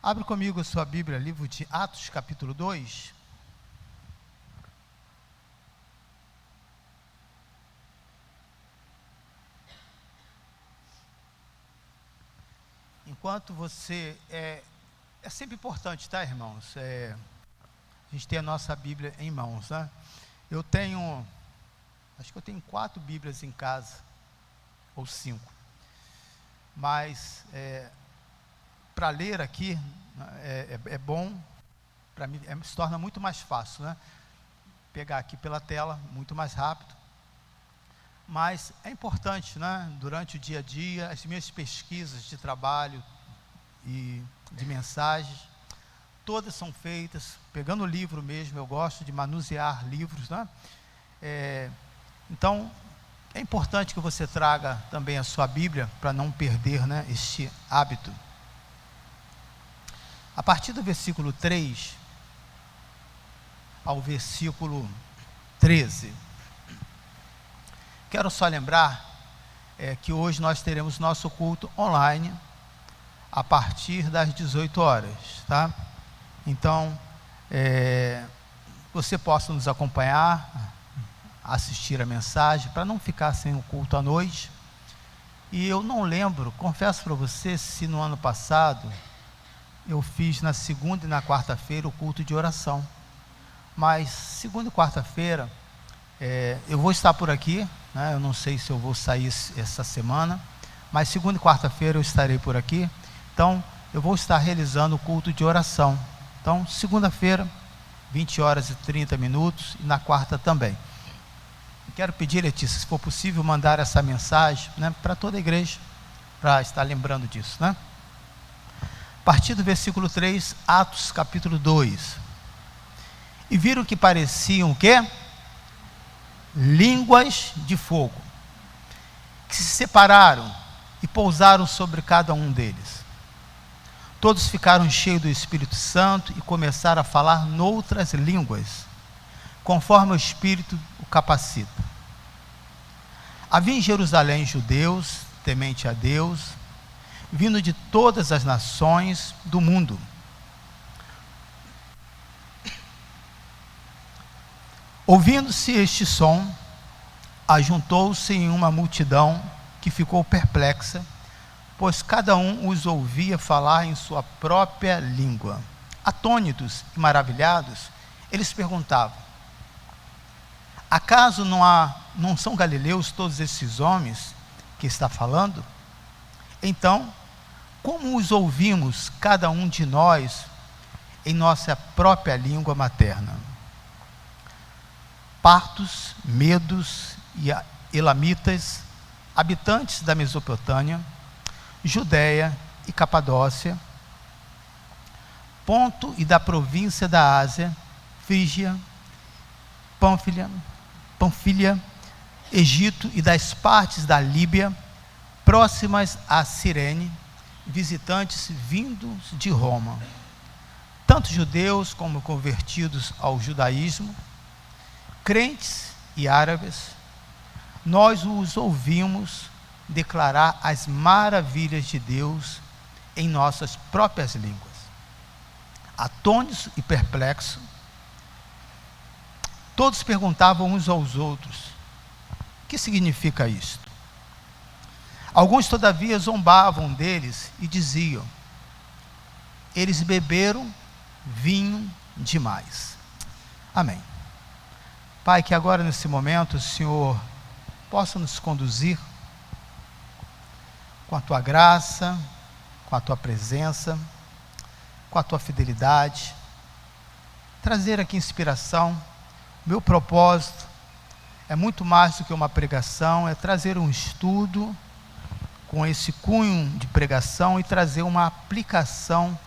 Abre comigo a sua Bíblia, livro de Atos, capítulo 2. Enquanto você... É sempre importante, tá, irmãos? A gente ter a nossa Bíblia em mãos, né? Acho que eu tenho 4 Bíblias em casa, ou 5. Mas, para ler aqui, é bom, para mim, se torna muito mais fácil, né? Pegar aqui pela tela, muito mais rápido. Mas é importante, né? Durante o dia a dia, as minhas pesquisas de trabalho e de mensagens, todas são feitas pegando o livro mesmo. Eu gosto de manusear livros, né? Então, é importante que você traga também a sua Bíblia para não perder, né, este hábito. A partir do versículo 3 ao versículo 13, quero só lembrar que hoje nós teremos nosso culto online a partir das 18 horas, tá? Então, você possa nos acompanhar, assistir a mensagem, para não ficar sem o culto à noite. E eu não lembro, confesso para você, se no ano passado eu fiz na segunda e na quarta-feira o culto de oração. Mas segunda e quarta-feira eu vou estar por aqui, né? Eu não sei se eu vou sair essa semana, mas segunda e quarta-feira eu estarei por aqui. Então, eu vou estar realizando o culto de oração. Então, segunda-feira, 20 horas e 30 minutos, e na quarta também. Quero pedir, Letícia, se for possível, mandar essa mensagem, né, para toda a igreja, para estar lembrando disso, né? A partir do versículo 3, Atos capítulo 2. E viram que pareciam o quê? Línguas de fogo, que se separaram e pousaram sobre cada um deles. Todos ficaram cheios do Espírito Santo e começaram a falar noutras línguas, conforme o Espírito o capacita. Havia em Jerusalém judeus, temente a Deus, vindo de todas as nações do mundo. Ouvindo-se este som, ajuntou-se em uma multidão que ficou perplexa, pois cada um os ouvia falar em sua própria língua. Atônitos e maravilhados, eles perguntavam: acaso não são galileus todos esses homens que está falando? Então, como os ouvimos cada um de nós em nossa própria língua materna? Partos, medos e elamitas, habitantes da Mesopotâmia, Judéia e Capadócia, Ponto e da província da Ásia, Frígia, Panfilha, Egito e das partes da Líbia, próximas a Cirene, visitantes vindos de Roma, tanto judeus como convertidos ao judaísmo, crentes e árabes, nós os ouvimos declarar as maravilhas de Deus em nossas próprias línguas. Atônitos e perplexos, todos perguntavam uns aos outros: o que significa isto? Alguns, todavia, zombavam deles e diziam: eles beberam vinho demais. Amém. Pai, que agora nesse momento o Senhor possa nos conduzir com a Tua graça, com a Tua presença, com a Tua fidelidade, trazer aqui inspiração. Meu propósito é muito mais do que uma pregação, é trazer um estudo com esse cunho de pregação e trazer uma aplicação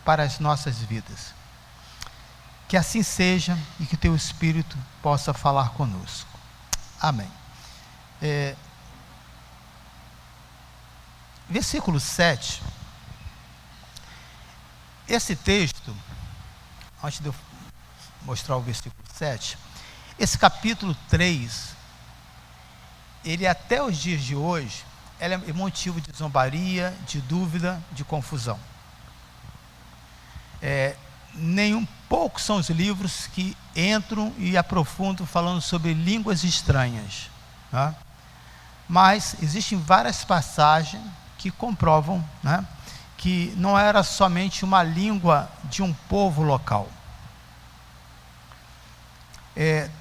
para as nossas vidas. Que assim seja e que Teu Espírito possa falar conosco. Amém. Versículo 7. Esse texto, antes de eu mostrar o versículo 7, esse capítulo 3, ele até os dias de hoje, ele é motivo de zombaria, de dúvida, de confusão. Poucos são os livros que entram e aprofundam falando sobre línguas estranhas, né? Mas existem várias passagens que comprovam, né, que não era somente uma língua de um povo local.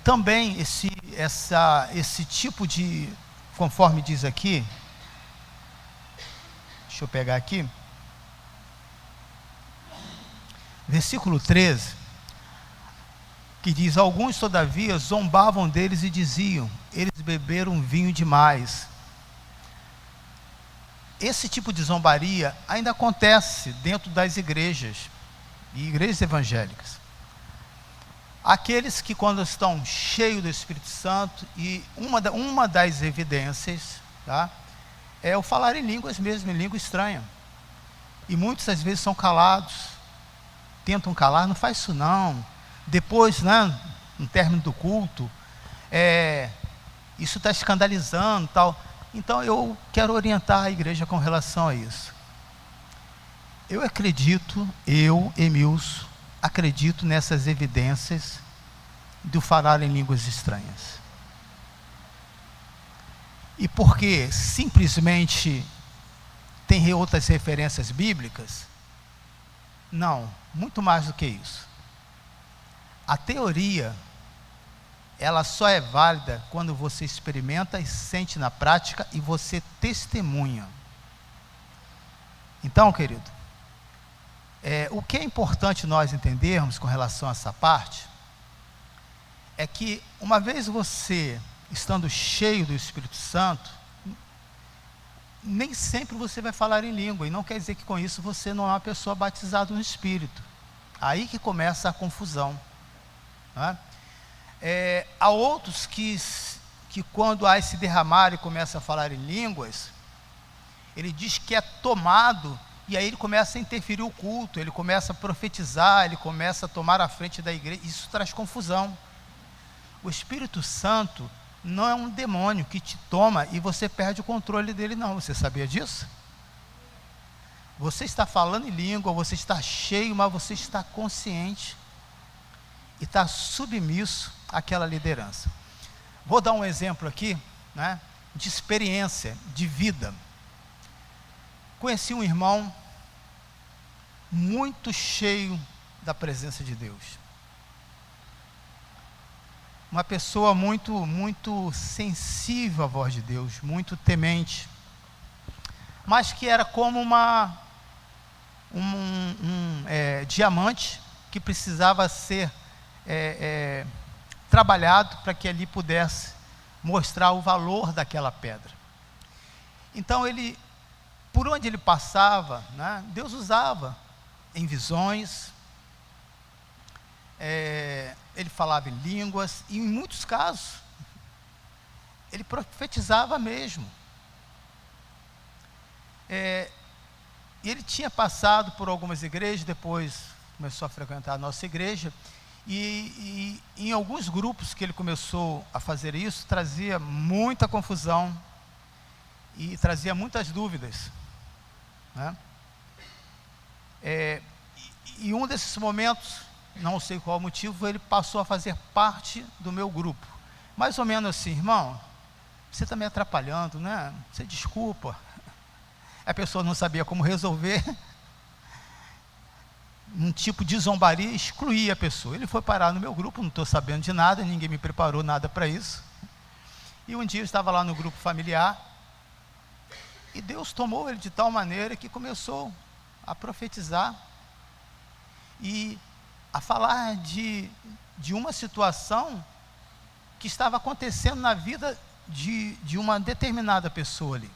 Também esse tipo de, conforme diz aqui, deixa eu pegar aqui, versículo 13, que diz: alguns todavia zombavam deles e diziam, eles beberam vinho demais. Esse tipo de zombaria ainda acontece dentro das igrejas, e igrejas evangélicas. Aqueles que, quando estão cheios do Espírito Santo, e uma das evidências, tá, é o falar em línguas mesmo, em língua estranha. E muitas às vezes são calados, tentam calar, não faz isso não. Depois, né, no término do culto, isso está escandalizando, tal. Então eu quero orientar a igreja com relação a isso. Eu acredito, Emilson, acredito nessas evidências do falar em línguas estranhas. E porque simplesmente tem outras referências bíblicas? Não, muito mais do que isso. A teoria, ela só é válida quando você experimenta e sente na prática e você testemunha. Então, querido, o que é importante nós entendermos com relação a essa parte, é que uma vez você estando cheio do Espírito Santo, nem sempre você vai falar em língua, e não quer dizer que com isso você não é uma pessoa batizada no Espírito. Aí que começa a confusão, né? Há outros que quando há esse derramar e começa a falar em línguas, ele diz que é tomado, e aí ele começa a interferir o culto, ele começa a profetizar, ele começa a tomar a frente da igreja. Isso traz confusão. O Espírito Santo não é um demônio que te toma e você perde o controle dele, não. Você sabia disso? Você está falando em língua, você está cheio, mas você está consciente e está submisso àquela liderança. Vou dar um exemplo aqui, né, de experiência, de vida. Conheci um irmão muito cheio da presença de Deus. Uma pessoa muito sensível à voz de Deus, muito temente, mas que era como um diamante que precisava ser trabalhado para que ali pudesse mostrar o valor daquela pedra. Então por onde ele passava, né, Deus usava em visões, ele falava em línguas, e em muitos casos ele profetizava mesmo. E ele tinha passado por algumas igrejas, depois começou a frequentar a nossa igreja, e em alguns grupos que ele começou a fazer isso, trazia muita confusão e trazia muitas dúvidas, né? E um desses momentos, não sei qual o motivo, ele passou a fazer parte do meu grupo. Mais ou menos assim: irmão, você está me atrapalhando, né? Você desculpa. A pessoa não sabia como resolver. Um tipo de zombaria, excluía a pessoa. Ele foi parar no meu grupo, não estou sabendo de nada, ninguém me preparou nada para isso. E um dia eu estava lá no grupo familiar, e Deus tomou ele de tal maneira que começou a profetizar e a falar de uma situação que estava acontecendo na vida de uma determinada pessoa ali.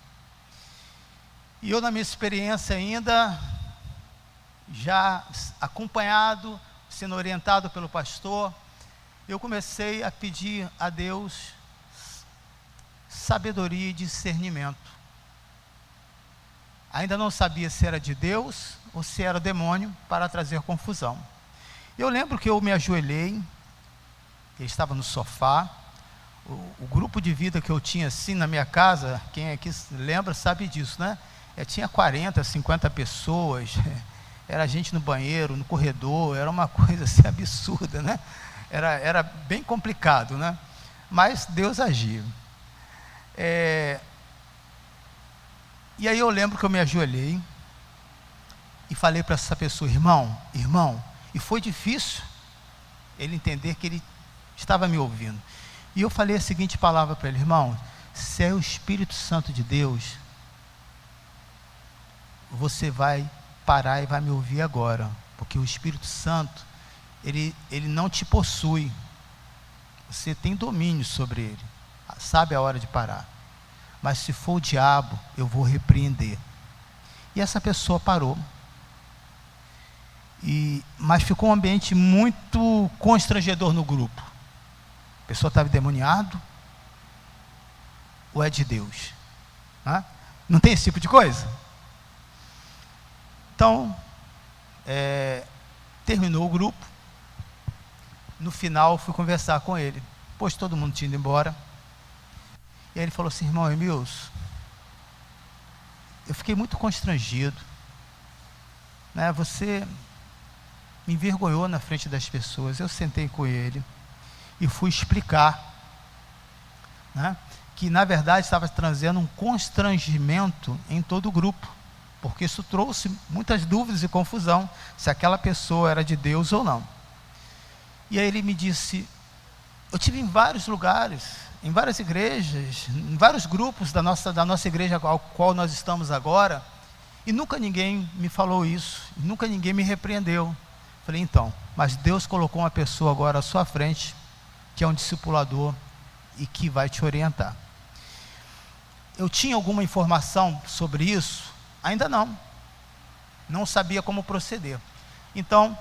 E eu, na minha experiência ainda, já acompanhado, sendo orientado pelo pastor, eu comecei a pedir a Deus sabedoria e discernimento. Ainda não sabia se era de Deus ou se era demônio para trazer confusão. Eu lembro que eu me ajoelhei, ele estava no sofá, o grupo de vida que eu tinha assim na minha casa, quem aqui lembra sabe disso, né? Tinha 40, 50 pessoas, era gente no banheiro, no corredor, era uma coisa assim absurda, né? Era bem complicado, né? Mas Deus agiu. E aí eu lembro que eu me ajoelhei e falei para essa pessoa: irmão, e foi difícil ele entender que ele estava me ouvindo. E eu falei a seguinte palavra para ele: irmão, se é o Espírito Santo de Deus, você vai parar e vai me ouvir agora, porque o Espírito Santo, ele não te possui, você tem domínio sobre ele, sabe a hora de parar. Mas se for o diabo, eu vou repreender. E essa pessoa parou. Mas ficou um ambiente muito constrangedor no grupo. A pessoa estava endemoniado, ou é de Deus? Não tem esse tipo de coisa? Então, terminou o grupo. No final, fui conversar com ele, pois todo mundo tinha ido embora. E aí ele falou assim: irmão Emilson, eu fiquei muito constrangido, né? Você me envergonhou na frente das pessoas. Eu sentei com ele e fui explicar, né, que na verdade estava trazendo um constrangimento em todo o grupo, porque isso trouxe muitas dúvidas e confusão, se aquela pessoa era de Deus ou não. E aí ele me disse: eu tive em vários lugares, em várias igrejas, em vários grupos da nossa igreja ao qual nós estamos agora, e nunca ninguém me falou isso, nunca ninguém me repreendeu. Falei: então, mas Deus colocou uma pessoa agora à sua frente, que é um discipulador e que vai te orientar. Eu tinha alguma informação sobre isso? Ainda não sabia como proceder. Então,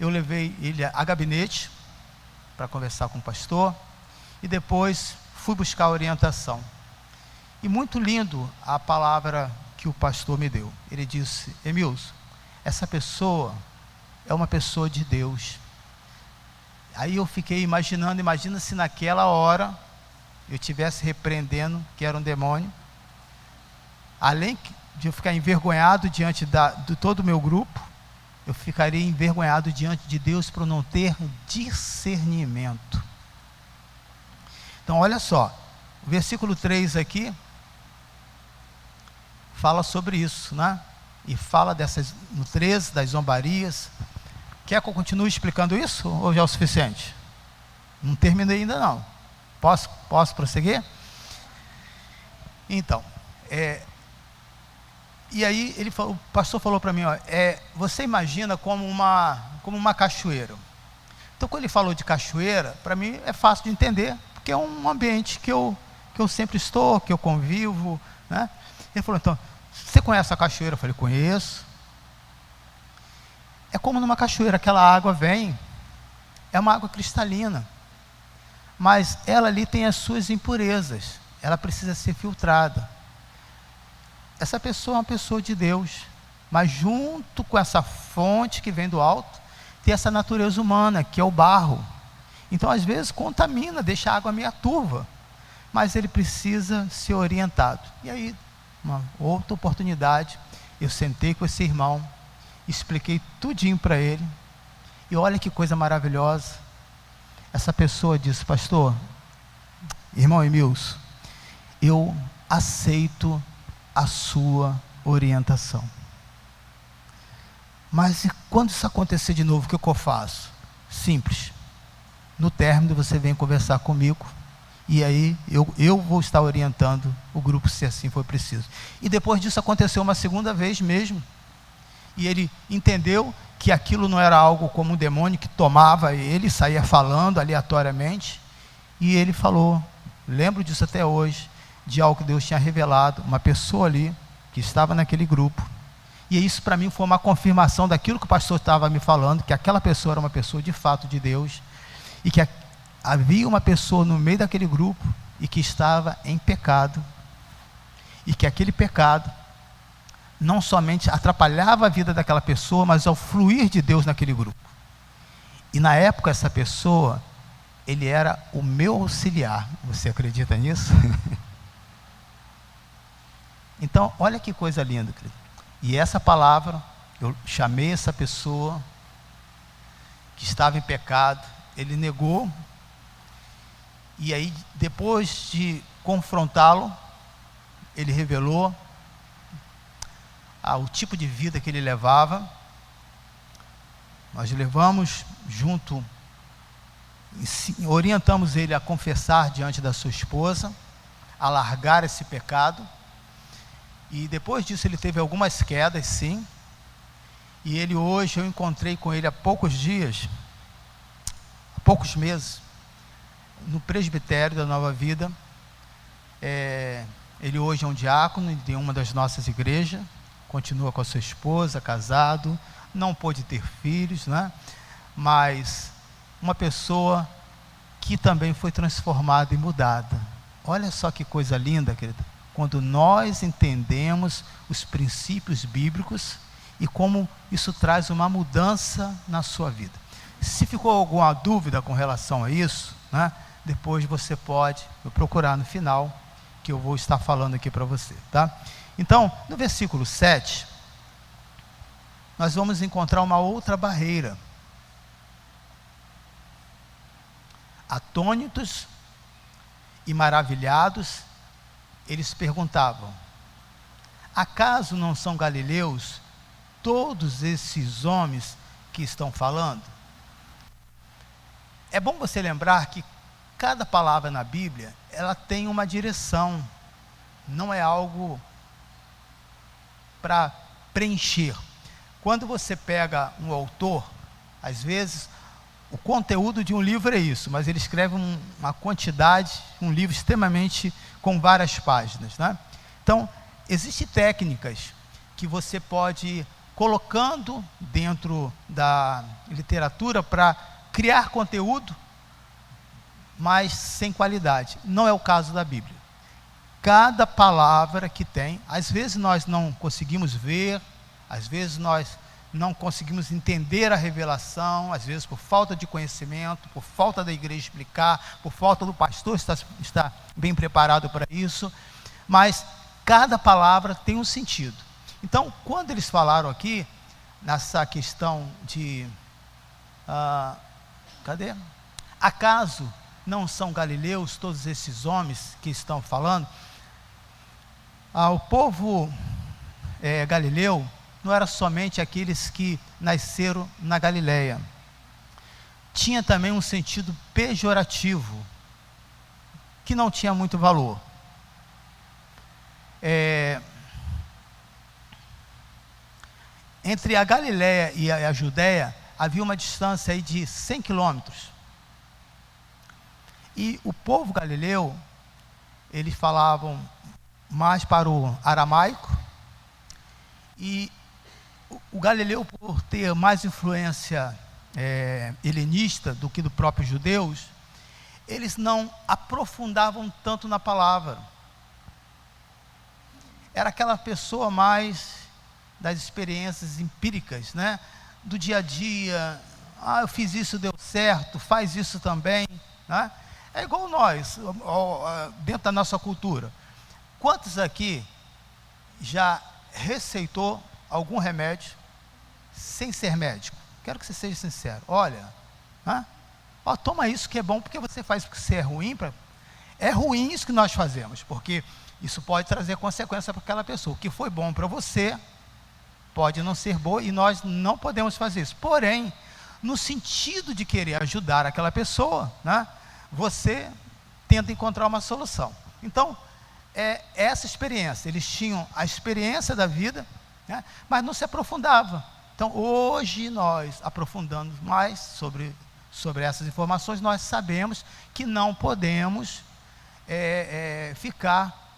eu levei ele a gabinete para conversar com o pastor, e depois fui buscar orientação. E muito lindo a palavra que o pastor me deu. Ele disse: Emilson, essa pessoa é uma pessoa de Deus. Aí eu fiquei imaginando, imagina se naquela hora eu estivesse repreendendo que era um demônio, além de eu ficar envergonhado diante de todo o meu grupo, eu ficaria envergonhado diante de Deus por não ter discernimento. Então olha só, o versículo 3 aqui fala sobre isso, né? E fala no 13, das zombarias. Quer que eu continue explicando isso, ou já é o suficiente? Não terminei ainda não. Posso prosseguir? Então, e aí o pastor falou para mim: você imagina como uma cachoeira. Então, quando ele falou de cachoeira, para mim é fácil de entender, porque é um ambiente que eu sempre estou, que eu convivo, né? Ele falou: então, você conhece a cachoeira? Eu falei: conheço. É como numa cachoeira, aquela água vem, é uma água cristalina, mas ela ali tem as suas impurezas, ela precisa ser filtrada. Essa pessoa é uma pessoa de Deus, mas junto com essa fonte que vem do alto, tem essa natureza humana, que é o barro. Então às vezes contamina, deixa a água meio turva, mas ele precisa ser orientado. E aí, uma outra oportunidade, eu sentei com esse irmão, expliquei tudinho para ele, e olha que coisa maravilhosa. Essa pessoa disse: pastor, irmão Emilson, eu aceito a sua orientação, mas e quando isso acontecer de novo, o que eu faço? Simples, no término você vem conversar comigo, e aí eu vou estar orientando o grupo, se assim for preciso. E depois disso aconteceu uma segunda vez mesmo, e ele entendeu que aquilo não era algo como um demônio que tomava ele, saía falando aleatoriamente, e ele falou, lembro disso até hoje, de algo que Deus tinha revelado, uma pessoa ali, que estava naquele grupo, e isso para mim foi uma confirmação daquilo que o pastor estava me falando, que aquela pessoa era uma pessoa de fato de Deus, e que havia uma pessoa no meio daquele grupo, e que estava em pecado, e que aquele pecado não somente atrapalhava a vida daquela pessoa, mas ao fluir de Deus naquele grupo. E na época essa pessoa, ele era o meu auxiliar. Você acredita nisso? Então, olha que coisa linda, querido. E essa palavra Eu chamei essa pessoa que estava em pecado, ele negou, e aí, depois de confrontá-lo, ele revelou o tipo de vida que ele levava. Nós levamos junto, orientamos ele a confessar diante da sua esposa, a largar esse pecado, e depois disso ele teve algumas quedas, sim, e ele hoje, eu encontrei com ele há poucos dias, há poucos meses, no presbitério da Nova Vida. Ele hoje é um diácono de uma das nossas igrejas, continua com a sua esposa, casado, não pôde ter filhos, né? Mas uma pessoa que também foi transformada e mudada. Olha só que coisa linda, querida, quando nós entendemos os princípios bíblicos e como isso traz uma mudança na sua vida. Se ficou alguma dúvida com relação a isso, né, depois você pode me procurar no final, que eu vou estar falando aqui para você, tá? Então, no versículo 7, nós vamos encontrar uma outra barreira. Atônitos e maravilhados, eles perguntavam: acaso não são galileus todos esses homens que estão falando? É bom você lembrar que cada palavra na Bíblia, ela tem uma direção, não é algo para preencher. Quando você pega um autor, às vezes, o conteúdo de um livro é isso, mas ele escreve uma quantidade, um livro extremamente com várias páginas, né? Então, existem técnicas que você pode ir colocando dentro da literatura para criar conteúdo, mas sem qualidade. Não é o caso da Bíblia. Cada palavra que tem, às vezes nós não conseguimos ver, às vezes nós não conseguimos entender a revelação, às vezes por falta de conhecimento, por falta da igreja explicar, por falta do pastor estar bem preparado para isso, mas cada palavra tem um sentido. Então, quando eles falaram aqui, nessa questão de, acaso não são galileus todos esses homens que estão falando? O povo galileu não era somente aqueles que nasceram na Galileia. Tinha também um sentido pejorativo, que não tinha muito valor. Entre a Galileia e a Judéia, havia uma distância aí de 100 quilômetros. E o povo galileu, eles falavam mais para o aramaico, e o galileu, por ter mais influência helenista do que do próprio judeus, eles não aprofundavam tanto na palavra. Era aquela pessoa mais das experiências empíricas, né? Do dia a dia. Eu fiz isso, deu certo, faz isso também, né? É igual nós, dentro da nossa cultura. Quantos aqui já receitou algum remédio sem ser médico? Quero que você seja sincero. Olha, toma isso que é bom, porque você faz porque você é ruim. É ruim isso que nós fazemos, porque isso pode trazer consequência para aquela pessoa. O que foi bom para você pode não ser bom, e nós não podemos fazer isso. Porém, no sentido de querer ajudar aquela pessoa, né, você tenta encontrar uma solução. Então, essa experiência, eles tinham a experiência da vida, né, mas não se aprofundava. Então, hoje nós aprofundamos mais sobre essas informações. Nós sabemos que não podemos ficar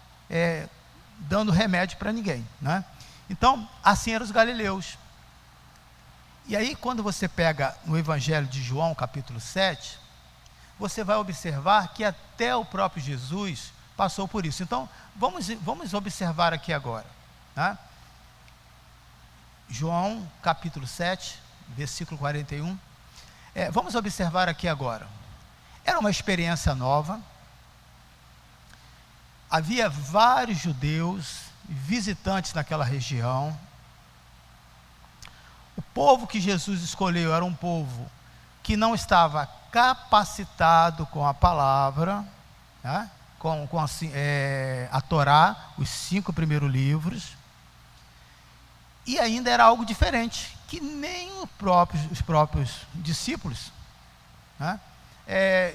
dando remédio para ninguém, né? Então, assim eram os galileus. E aí, quando você pega no Evangelho de João, capítulo 7, você vai observar que até o próprio Jesus passou por isso. Então, vamos observar aqui agora, né? João, capítulo 7, versículo 41. Vamos observar aqui agora. Era uma experiência nova. Havia vários judeus visitantes naquela região. povo que Jesus escolheu era um povo que não estava capacitado com a palavra, né? com a Torá, os 5 primeiros livros, e ainda era algo diferente, que nem os próprios discípulos, né?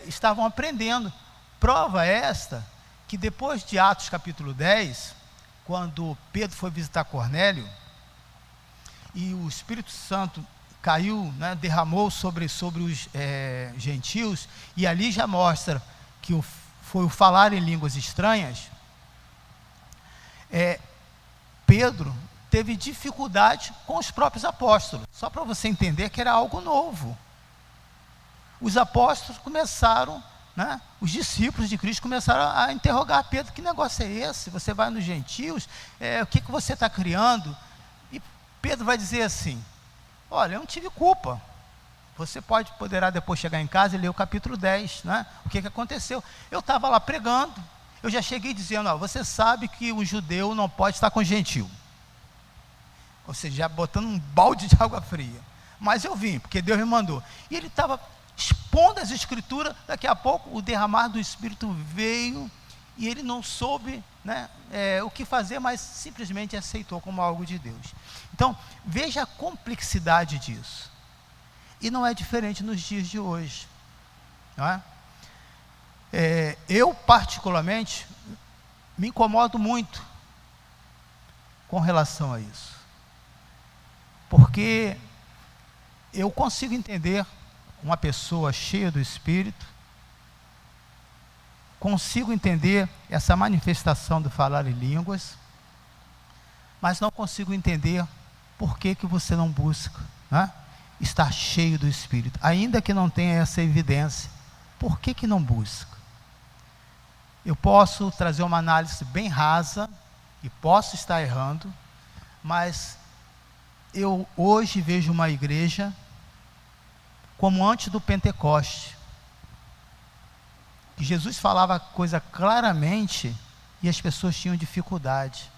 Estavam aprendendo. Prova esta, que depois de Atos capítulo 10, quando Pedro foi visitar Cornélio, e o Espírito Santo caiu, né, derramou sobre os gentios, e ali já mostra que foi o falar em línguas estranhas. Pedro teve dificuldade com os próprios apóstolos, só para você entender que era algo novo. Os apóstolos começaram, né, os discípulos de Cristo começaram a interrogar Pedro: que negócio é esse? Você vai nos gentios, o que você está criando? E Pedro vai dizer assim: olha, eu não tive culpa. Você poderá depois chegar em casa e ler o capítulo 10, né? O que aconteceu? Eu estava lá pregando, eu já cheguei dizendo: você sabe que o judeu não pode estar com o gentil. Ou seja, já botando um balde de água fria. Mas eu vim, porque Deus me mandou. E ele estava expondo as escrituras. Daqui a pouco o derramar do Espírito veio, e ele não soube, né, o que fazer, mas simplesmente aceitou como algo de Deus. Então, veja a complexidade disso. E não é diferente nos dias de hoje, não é? Eu, particularmente, me incomodo muito com relação a isso, porque eu consigo entender uma pessoa cheia do Espírito, consigo entender essa manifestação do falar em línguas, mas não consigo entender por que você não busca, né, estar cheio do Espírito, ainda que não tenha essa evidência. Por que não busca? Eu posso trazer uma análise bem rasa, e posso estar errando, mas eu hoje vejo uma igreja como antes do Pentecoste, que Jesus falava a coisa claramente e as pessoas tinham dificuldade.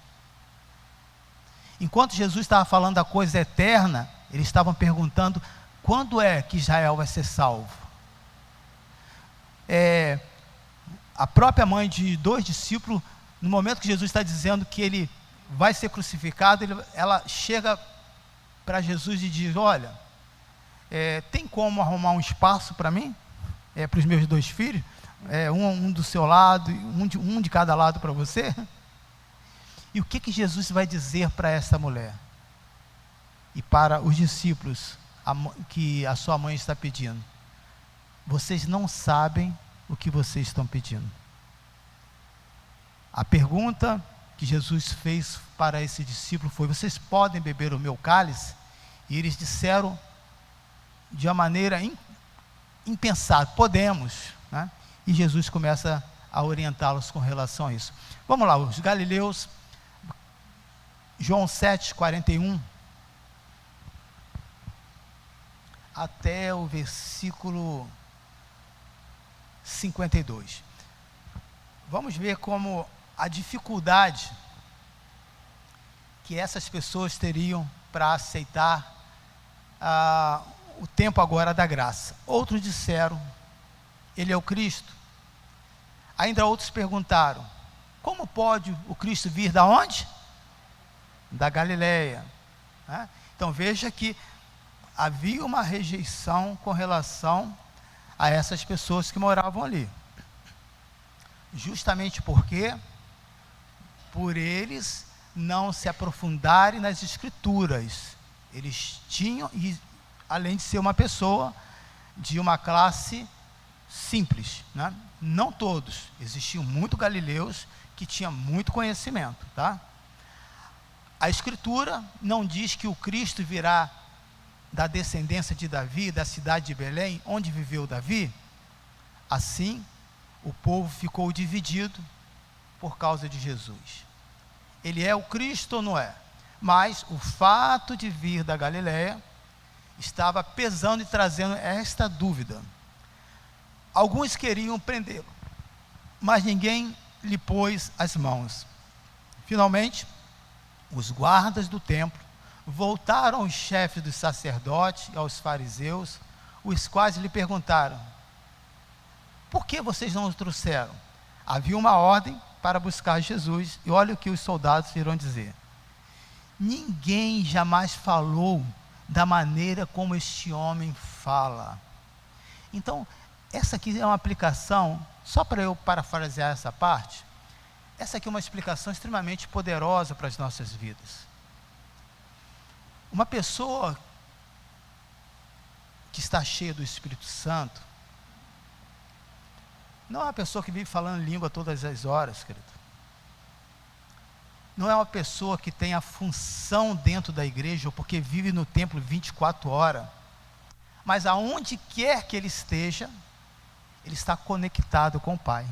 Enquanto Jesus estava falando da coisa eterna, eles estavam perguntando: quando é que Israel vai ser salvo? A própria mãe de 2 discípulos, no momento que Jesus está dizendo que ele vai ser crucificado, ela chega para Jesus e diz: olha, tem como arrumar um espaço para mim? Para os meus 2 filhos? Um do seu lado, um de cada lado para você? E o que Jesus vai dizer para essa mulher? E para os discípulos que a sua mãe está pedindo: vocês não sabem o que vocês estão pedindo. A pergunta que Jesus fez para esse discípulo foi: vocês podem beber o meu cálice? E eles disseram de uma maneira impensada: podemos, né? E Jesus começa a orientá-los com relação a isso. Vamos lá, os galileus, João 7, 41 até o versículo 52. Vamos ver como a dificuldade que essas pessoas teriam para aceitar o tempo agora da graça. Outros disseram: ele é o Cristo. Ainda outros perguntaram: como pode o Cristo vir da onde? Da Galileia, né? Então veja que havia uma rejeição com relação a essas pessoas que moravam ali, justamente porque por eles não se aprofundarem nas escrituras. Eles tinham, e além de ser uma pessoa de uma classe simples, né? Não todos, existiam muitos galileus que tinham muito conhecimento, tá? A escritura não diz que o Cristo virá da descendência de Davi, da cidade de Belém, onde viveu Davi. Assim, o povo ficou dividido por causa de Jesus. Ele é o Cristo ou não é? Mas o fato de vir da Galileia estava pesando e trazendo esta dúvida. Alguns queriam prendê-lo, mas ninguém lhe pôs as mãos. Finalmente, os guardas do templo voltaram os chefes dos sacerdotes e aos fariseus, os quais lhe perguntaram: por que vocês não o trouxeram? Havia uma ordem para buscar Jesus, e olha o que os soldados irão dizer: ninguém jamais falou da maneira como este homem fala. Então, essa aqui é uma aplicação, só para eu parafrasear essa parte, essa aqui é uma explicação extremamente poderosa para as nossas vidas. Uma pessoa que está cheia do Espírito Santo, não é uma pessoa que vive falando língua todas as horas, querido. Não é uma pessoa que tem a função dentro da igreja, ou porque vive no templo 24 horas. Mas aonde quer que ele esteja, ele está conectado com o Pai.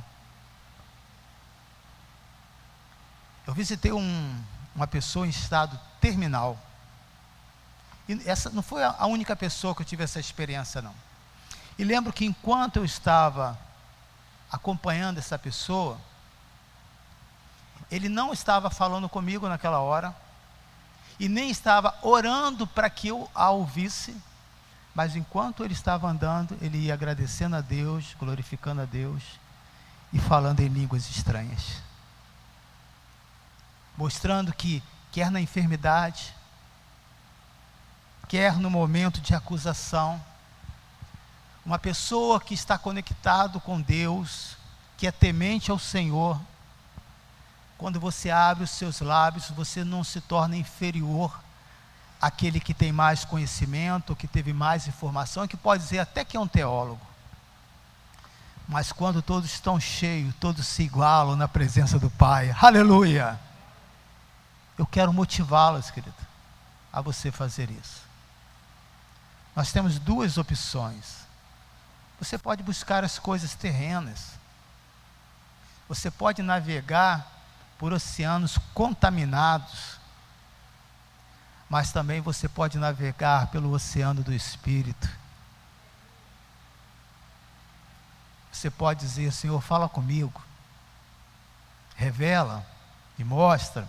Eu visitei uma pessoa em estado terminal. E essa não foi a única pessoa que eu tive essa experiência, não. E lembro que enquanto eu estava acompanhando essa pessoa, ele não estava falando comigo naquela hora, e nem estava orando para que eu a ouvisse, mas enquanto ele estava andando, ele ia agradecendo a Deus, glorificando a Deus, e falando em línguas estranhas, mostrando que, quer na enfermidade, quer no momento de acusação, uma pessoa que está conectado com Deus, que é temente ao Senhor, quando você abre os seus lábios, você não se torna inferior àquele que tem mais conhecimento, que teve mais informação, que pode dizer até que é um teólogo. Mas quando todos estão cheios, todos se igualam na presença do Pai. Aleluia! Eu quero motivá-los, querido, a você fazer isso. Nós temos duas opções. Você pode buscar as coisas terrenas. Você pode navegar por oceanos contaminados, mas também você pode navegar pelo oceano do Espírito. Você pode dizer: Senhor, fala comigo, revela, me mostra.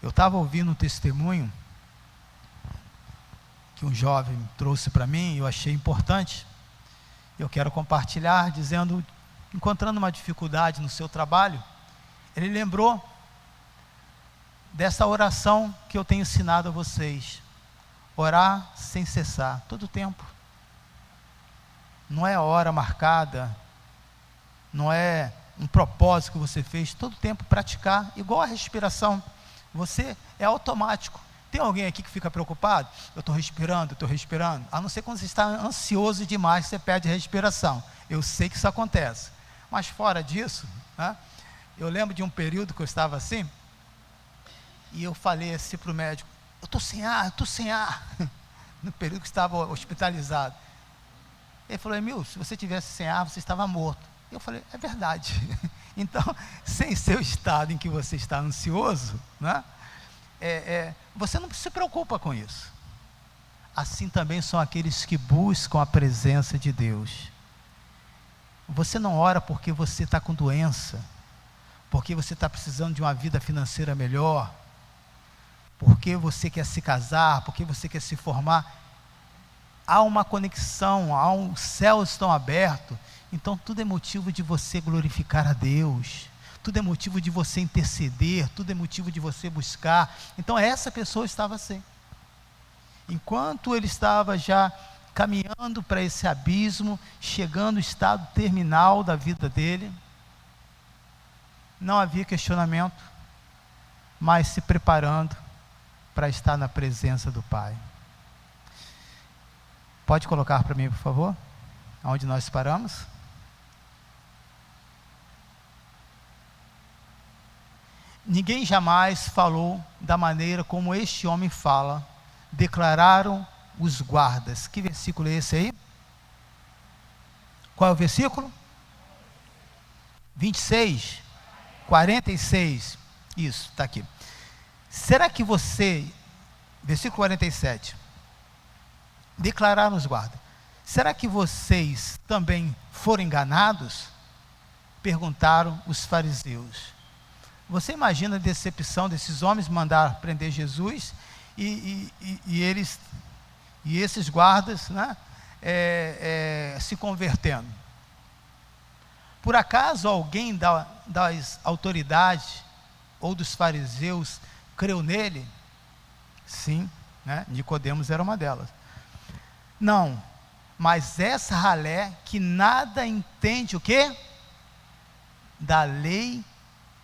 Eu estava ouvindo um testemunho que um jovem trouxe para mim, e eu achei importante. Eu quero compartilhar, dizendo, encontrando uma dificuldade no seu trabalho, ele lembrou dessa oração que eu tenho ensinado a vocês: orar sem cessar, todo o tempo. Não é a hora marcada, não é um propósito que você fez, todo o tempo praticar, igual a respiração. Você é automático. Tem alguém aqui que fica preocupado? Eu estou respirando, a não ser quando você está ansioso demais, você perde a respiração. Eu sei que isso acontece, mas fora disso, né? Eu lembro de um período que eu estava assim, e eu falei assim para o médico: eu estou sem ar, no período que estava hospitalizado. Ele falou: Emil, se você tivesse sem ar, você estava morto. Eu falei: é verdade. Então, sem ser o estado em que você está ansioso, né, você não se preocupa com isso. Assim também são aqueles que buscam a presença de Deus. Você não ora porque você está com doença, porque você está precisando de uma vida financeira melhor, porque você quer se casar, porque você quer se formar. Há uma conexão, os céus estão abertos, então tudo é motivo de você glorificar a Deus, tudo é motivo de você interceder, tudo é motivo de você buscar. Então essa pessoa estava assim. Enquanto ele estava já caminhando para esse abismo, chegando ao estado terminal da vida dele, não havia questionamento, mas se preparando para estar na presença do Pai. Pode colocar para mim, por favor, onde nós paramos? Ninguém jamais falou da maneira como este homem fala, declararam os guardas. Que versículo é esse aí? Qual é o versículo? 26, 46, isso, está aqui. Será que você, versículo 47, declararam os guardas: será que vocês também foram enganados? Perguntaram os fariseus. Você imagina a decepção desses homens mandar prender Jesus, e esses guardas, né, se convertendo. Por acaso alguém das autoridades ou dos fariseus creu nele? Sim, né? Nicodemos era uma delas. Não, mas essa ralé que nada entende o quê? Da lei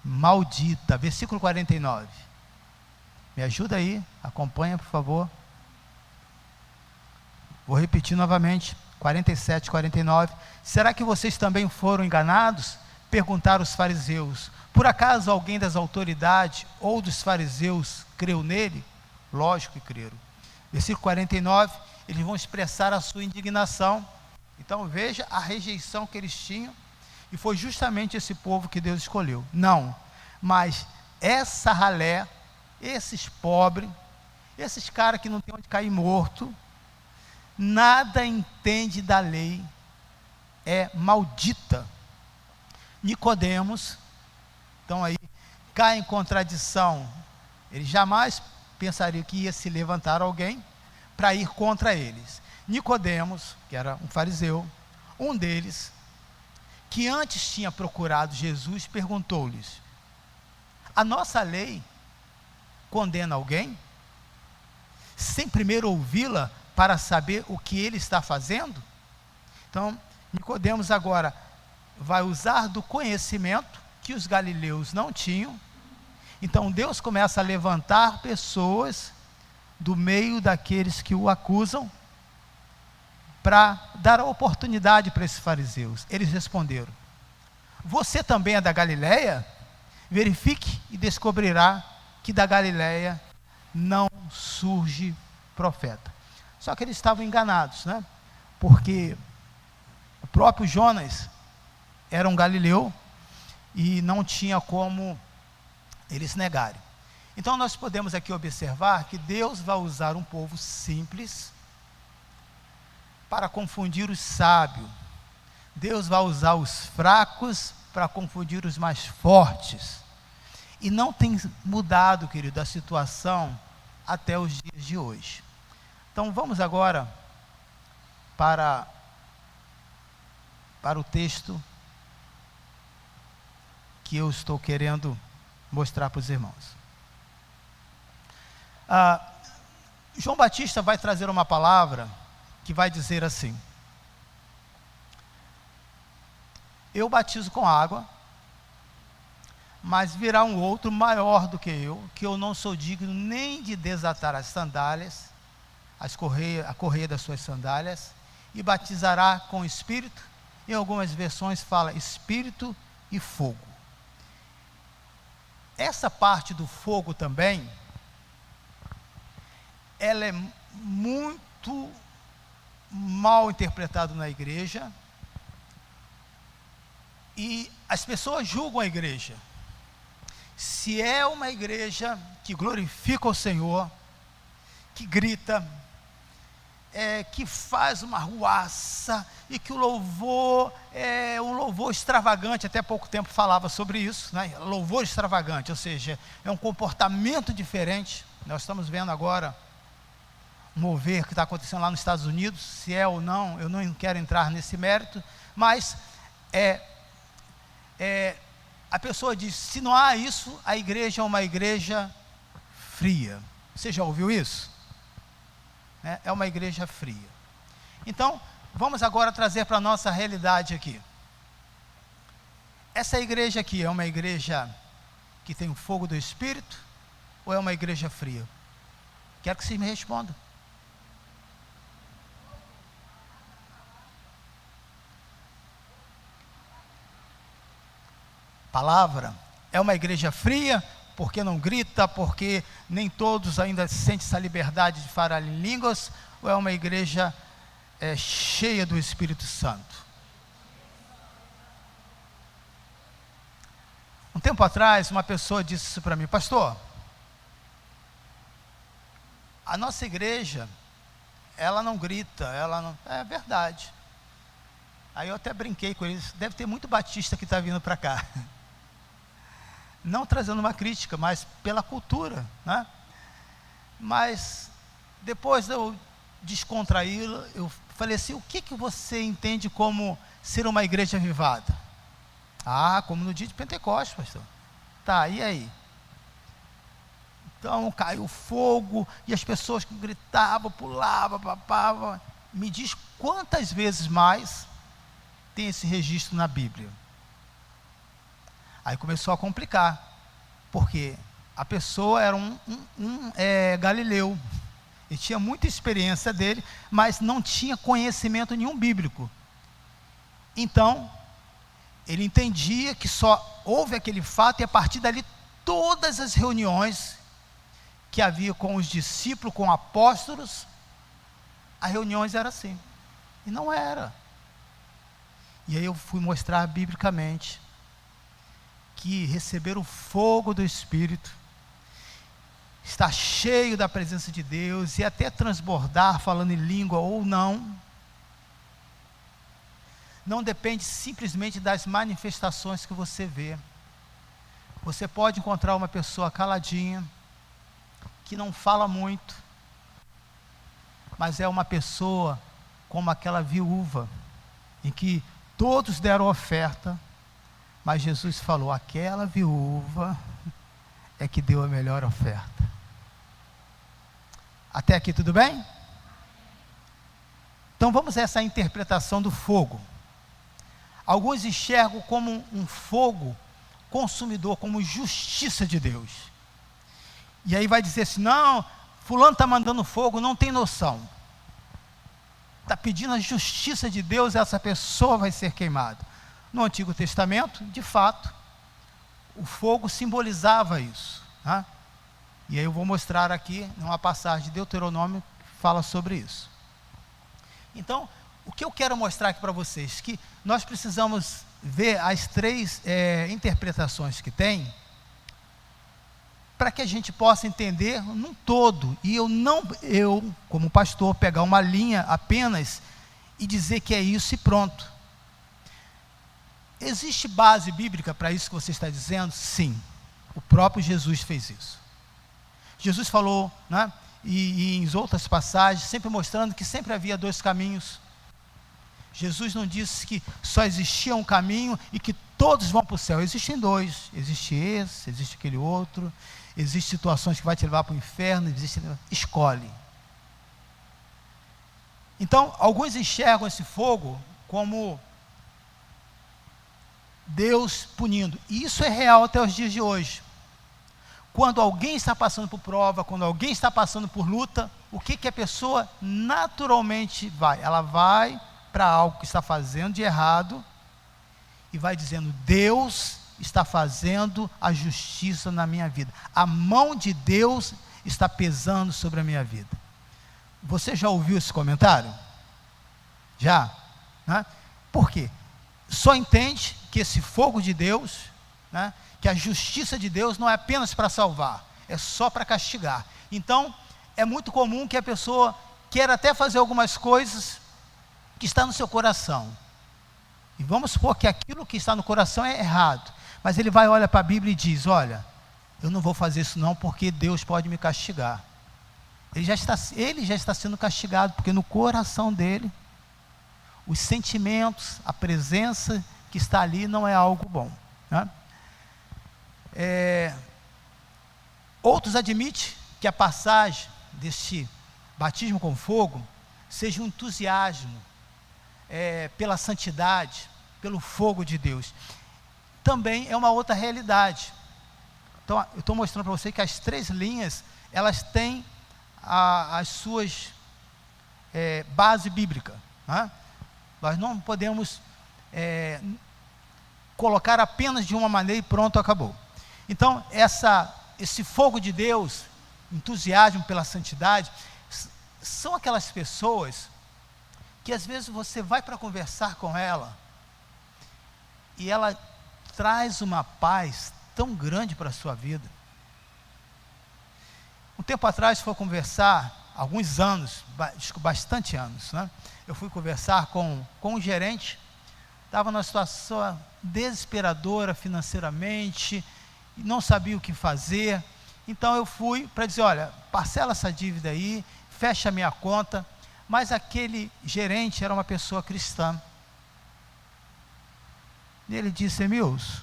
maldita. Versículo 49. Me ajuda aí, acompanha por favor. Vou repetir novamente, 47, 49. Será que vocês também foram enganados? Perguntaram os fariseus. Por acaso alguém das autoridades ou dos fariseus creu nele? Lógico que creram. Versículo 49, eles vão expressar a sua indignação. Então veja a rejeição que eles tinham, e foi justamente esse povo que Deus escolheu. Não, mas essa ralé, esses pobres, esses caras que não tem onde cair morto, nada entende da lei, é maldita. Nicodemos, então aí, cai em contradição. Ele jamais pensaria que ia se levantar alguém para ir contra eles. Nicodemos, que era um fariseu, um deles, que antes tinha procurado Jesus, perguntou-lhes: a nossa lei condena alguém, sem primeiro ouvi-la para saber o que ele está fazendo? Então, Nicodemos agora vai usar do conhecimento que os galileus não tinham. Então Deus começa a levantar pessoas do meio daqueles que o acusam, para dar a oportunidade para esses fariseus. Eles responderam: você também é da Galileia? Verifique e descobrirá que da Galileia não surge profeta. Só que eles estavam enganados, né? Porque o próprio Jonas era um galileu e não tinha como eles negarem. Então nós podemos aqui observar que Deus vai usar um povo simples para confundir os sábios. Deus vai usar os fracos para confundir os mais fortes. E não tem mudado, querido, a situação até os dias de hoje. Então vamos agora para o texto que eu estou querendo mostrar para os irmãos. João Batista vai trazer uma palavra que vai dizer assim: eu batizo com água, mas virá um outro maior do que eu não sou digno nem de desatar as sandálias, a correia das suas sandálias, e batizará com Espírito. Em algumas versões fala Espírito e fogo. Essa parte do fogo também, ela é muito mal interpretada na igreja, e as pessoas julgam a igreja. Se é uma igreja que glorifica o Senhor, que grita, que faz uma ruaça, e que o louvor é um louvor extravagante, até pouco tempo falava sobre isso, né? Louvor extravagante, ou seja, é um comportamento diferente. Nós estamos vendo agora um mover que está acontecendo lá nos Estados Unidos, se é ou não, eu não quero entrar nesse mérito, mas a pessoa diz: se não há isso, a igreja é uma igreja fria. Você já ouviu isso? É uma igreja fria. Então, vamos agora trazer para a nossa realidade aqui. Essa igreja aqui é uma igreja que tem o fogo do Espírito, ou é uma igreja fria? Quero que vocês me respondam. Palavra: é uma igreja fria, porque não grita, porque nem todos ainda sentem essa liberdade de falar em línguas, ou é uma igreja cheia do Espírito Santo? Um tempo atrás, uma pessoa disse isso para mim: pastor, a nossa igreja, ela não grita, ela não... É verdade. Aí eu até brinquei com eles: deve ter muito batista que está vindo para cá. Não trazendo uma crítica, mas pela cultura, né? Mas depois de eu descontraí-lo, eu falei assim: o que você entende como ser uma igreja avivada? Ah, como no dia de Pentecostes, pastor. Tá, e aí? Então caiu fogo, e as pessoas gritavam, pulavam, papavam. Me diz quantas vezes mais tem esse registro na Bíblia? Aí começou a complicar, porque a pessoa era um galileu, ele tinha muita experiência dele, mas não tinha conhecimento nenhum bíblico. Então, ele entendia que só houve aquele fato, e a partir dali, todas as reuniões que havia com os discípulos, com apóstolos, as reuniões eram assim, e não era. E aí eu fui mostrar biblicamente que receber o fogo do Espírito, estar cheio da presença de Deus, e até transbordar falando em língua ou não depende simplesmente das manifestações que você vê. Você pode encontrar uma pessoa caladinha, que não fala muito, mas é uma pessoa como aquela viúva, em que todos deram oferta, mas Jesus falou: aquela viúva é que deu a melhor oferta. Até aqui tudo bem? Então vamos a essa interpretação do fogo. Alguns enxergam como um fogo consumidor, como justiça de Deus. E aí vai dizer assim: não, fulano está mandando fogo, não tem noção. Está pedindo a justiça de Deus, essa pessoa vai ser queimada. No Antigo Testamento, de fato, o fogo simbolizava isso. Né? E aí eu vou mostrar aqui, numa passagem de Deuteronômio, que fala sobre isso. Então, o que eu quero mostrar aqui para vocês, que nós precisamos ver as três interpretações que tem, para que a gente possa entender num todo, e eu, como pastor, pegar uma linha apenas e dizer que é isso e pronto. Existe base bíblica para isso que você está dizendo? Sim, o próprio Jesus fez isso. Jesus falou, né, e em outras passagens, sempre mostrando que sempre havia dois caminhos. Jesus não disse que só existia um caminho e que todos vão para o céu. Existem dois, existe esse, existe aquele outro, existem situações que vai te levar para o inferno, escolhe. Então, alguns enxergam esse fogo como Deus punindo, e isso é real até os dias de hoje. Quando alguém está passando por prova, quando alguém está passando por luta, o que a pessoa naturalmente vai? Ela vai para algo que está fazendo de errado e vai dizendo: Deus está fazendo a justiça na minha vida, a mão de Deus está pesando sobre a minha vida. Você já ouviu esse comentário? Já? Né? Por quê? Só entende que esse fogo de Deus, né, que a justiça de Deus não é apenas para salvar, é só para castigar. Então, é muito comum que a pessoa queira até fazer algumas coisas que está no seu coração, e vamos supor que aquilo que está no coração é errado, mas ele vai, olha para a Bíblia e diz: olha, eu não vou fazer isso não, porque Deus pode me castigar. Ele já está sendo castigado, porque no coração dele, os sentimentos, a presença que está ali não é algo bom, né? Outros admitem que a passagem deste batismo com fogo seja um entusiasmo pela santidade, pelo fogo de Deus. Também é uma outra realidade. Então, eu estou mostrando para você que as três linhas, elas têm as suas base bíblica, né? Nós não podemos colocar apenas de uma maneira e pronto, acabou. Então, esse fogo de Deus, entusiasmo pela santidade, são aquelas pessoas que às vezes você vai para conversar com ela, e ela traz uma paz tão grande para a sua vida. Um tempo atrás, fui conversar, alguns anos, bastante anos, né? Eu fui conversar com um gerente, estava numa situação desesperadora financeiramente, não sabia o que fazer, Então eu fui para dizer, olha, parcela essa dívida aí, fecha a minha conta, mas aquele gerente era uma pessoa cristã. E ele disse, Emilson,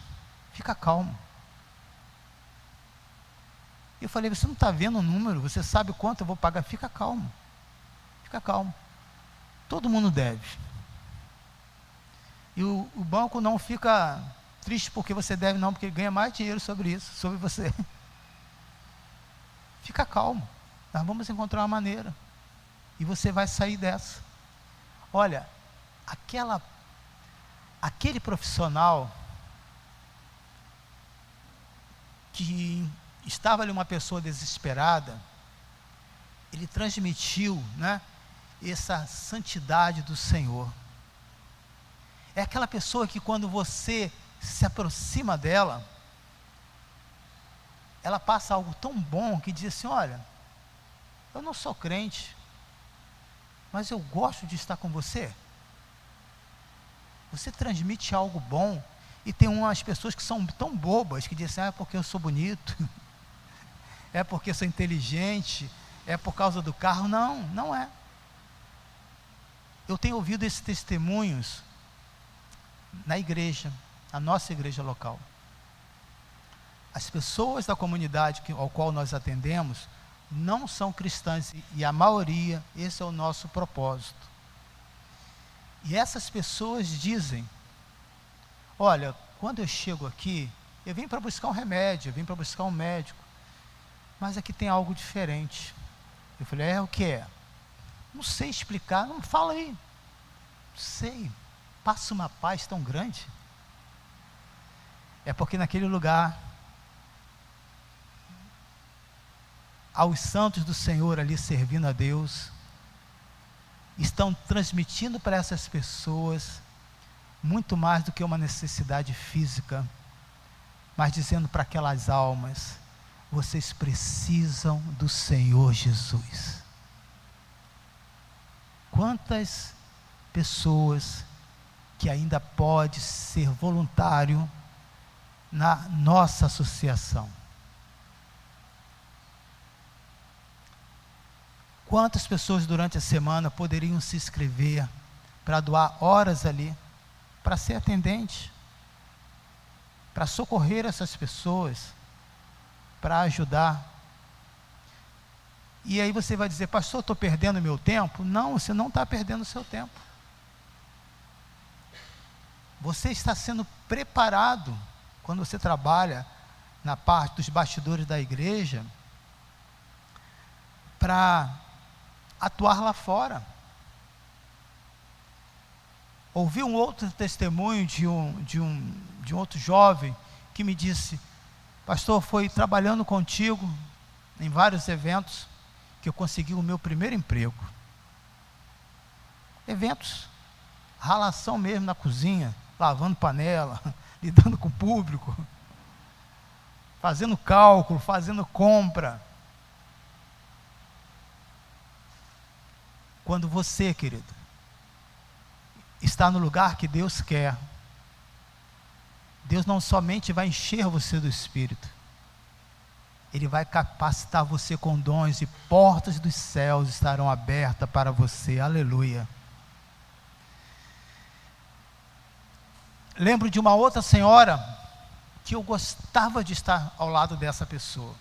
fica calmo. Eu falei, você não está vendo o número, você sabe quanto eu vou pagar, fica calmo, fica calmo. Todo mundo deve. E o banco não fica triste porque você deve, não, porque ele ganha mais dinheiro sobre isso, sobre você. Fica calmo, nós vamos encontrar uma maneira, e você vai sair dessa. Olha, aquele profissional que estava ali uma pessoa desesperada, ele transmitiu, né, essa santidade do Senhor. É aquela pessoa que quando você se aproxima dela, ela passa algo tão bom que diz assim, olha, eu não sou crente, mas eu gosto de estar com você. Você transmite algo bom, e tem umas pessoas que são tão bobas, que dizem, é porque eu sou bonito, é porque eu sou inteligente, é por causa do carro. Não, não é. Eu tenho ouvido esses testemunhos na igreja, na nossa igreja local. As pessoas da comunidade ao qual nós atendemos não são cristãs, e a maioria, esse é o nosso propósito. E essas pessoas dizem, olha, quando eu chego aqui, eu vim para buscar um remédio, eu vim para buscar um médico, mas aqui tem algo diferente. Eu falei, o que é? Não sei explicar, não fala aí. Não sei, passa uma paz tão grande. É porque naquele lugar, aos santos do Senhor ali servindo a Deus, estão transmitindo para essas pessoas muito mais do que uma necessidade física, mas dizendo para aquelas almas, vocês precisam do Senhor Jesus. Quantas pessoas que ainda pode ser voluntário na nossa associação? Quantas pessoas durante a semana poderiam se inscrever para doar horas ali, para ser atendente, para socorrer essas pessoas, para ajudar? E aí você vai dizer, pastor, estou perdendo meu tempo? Não, você não está perdendo o seu tempo. Você está sendo preparado, quando você trabalha na parte dos bastidores da igreja, para atuar lá fora. Ouvi um outro testemunho de um outro jovem que me disse, pastor, foi trabalhando contigo em vários eventos que eu consegui o meu primeiro emprego. Eventos, ralação mesmo na cozinha, lavando panela, lidando com o público, fazendo cálculo, fazendo compra. Quando você, querido, está no lugar que Deus quer, Deus não somente vai encher você do Espírito, Ele vai capacitar você com dons, e portas dos céus estarão abertas para você. Aleluia. Lembro de uma outra senhora que eu gostava de estar ao lado dessa pessoa.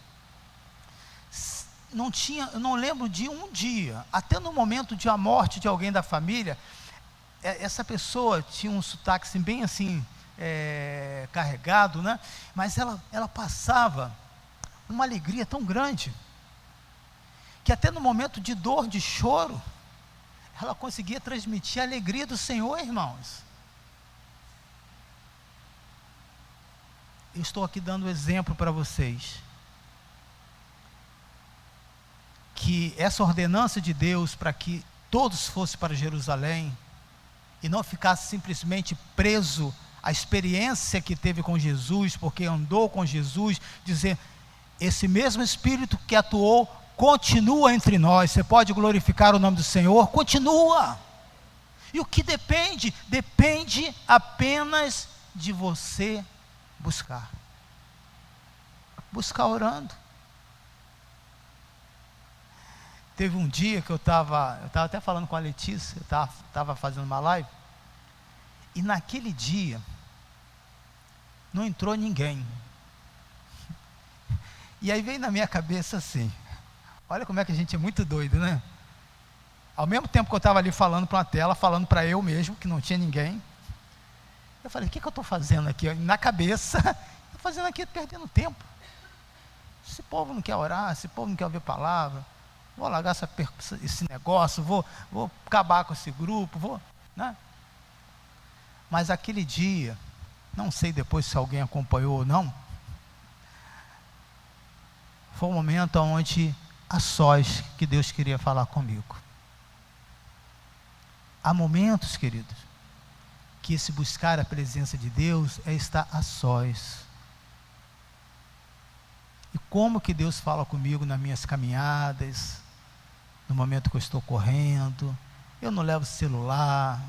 Eu não lembro de um dia, até no momento de a morte de alguém da família, essa pessoa tinha um sotaque assim, bem assim, carregado, né? Mas ela passava uma alegria tão grande, que até no momento de dor, de choro, ela conseguia transmitir a alegria do Senhor, irmãos. Eu estou aqui dando exemplo para vocês, que essa ordenança de Deus para que todos fossem para Jerusalém, e não ficasse simplesmente preso à experiência que teve com Jesus, porque andou com Jesus, dizer, esse mesmo Espírito que atuou, continua entre nós. Você pode glorificar o nome do Senhor? Continua. E o que depende? Depende apenas de você buscar orando, Teve um dia que eu estava até falando com a Letícia, eu estava fazendo uma live, e naquele dia, não entrou ninguém. E aí veio na minha cabeça assim, olha como é que a gente é muito doido, né? Ao mesmo tempo que eu estava ali falando para uma tela, falando para eu mesmo, que não tinha ninguém, eu falei, o que eu estou fazendo aqui? Na cabeça, estou fazendo aqui perdendo tempo. Esse povo não quer orar, esse povo não quer ouvir palavra, vou largar esse negócio, vou acabar com esse grupo, né? Mas aquele dia, não sei depois se alguém acompanhou ou não, foi um momento onde a sós que Deus queria falar comigo. Há momentos, queridos, que esse buscar a presença de Deus é estar a sós. E como que Deus fala comigo nas minhas caminhadas, no momento que eu estou correndo, eu não levo celular,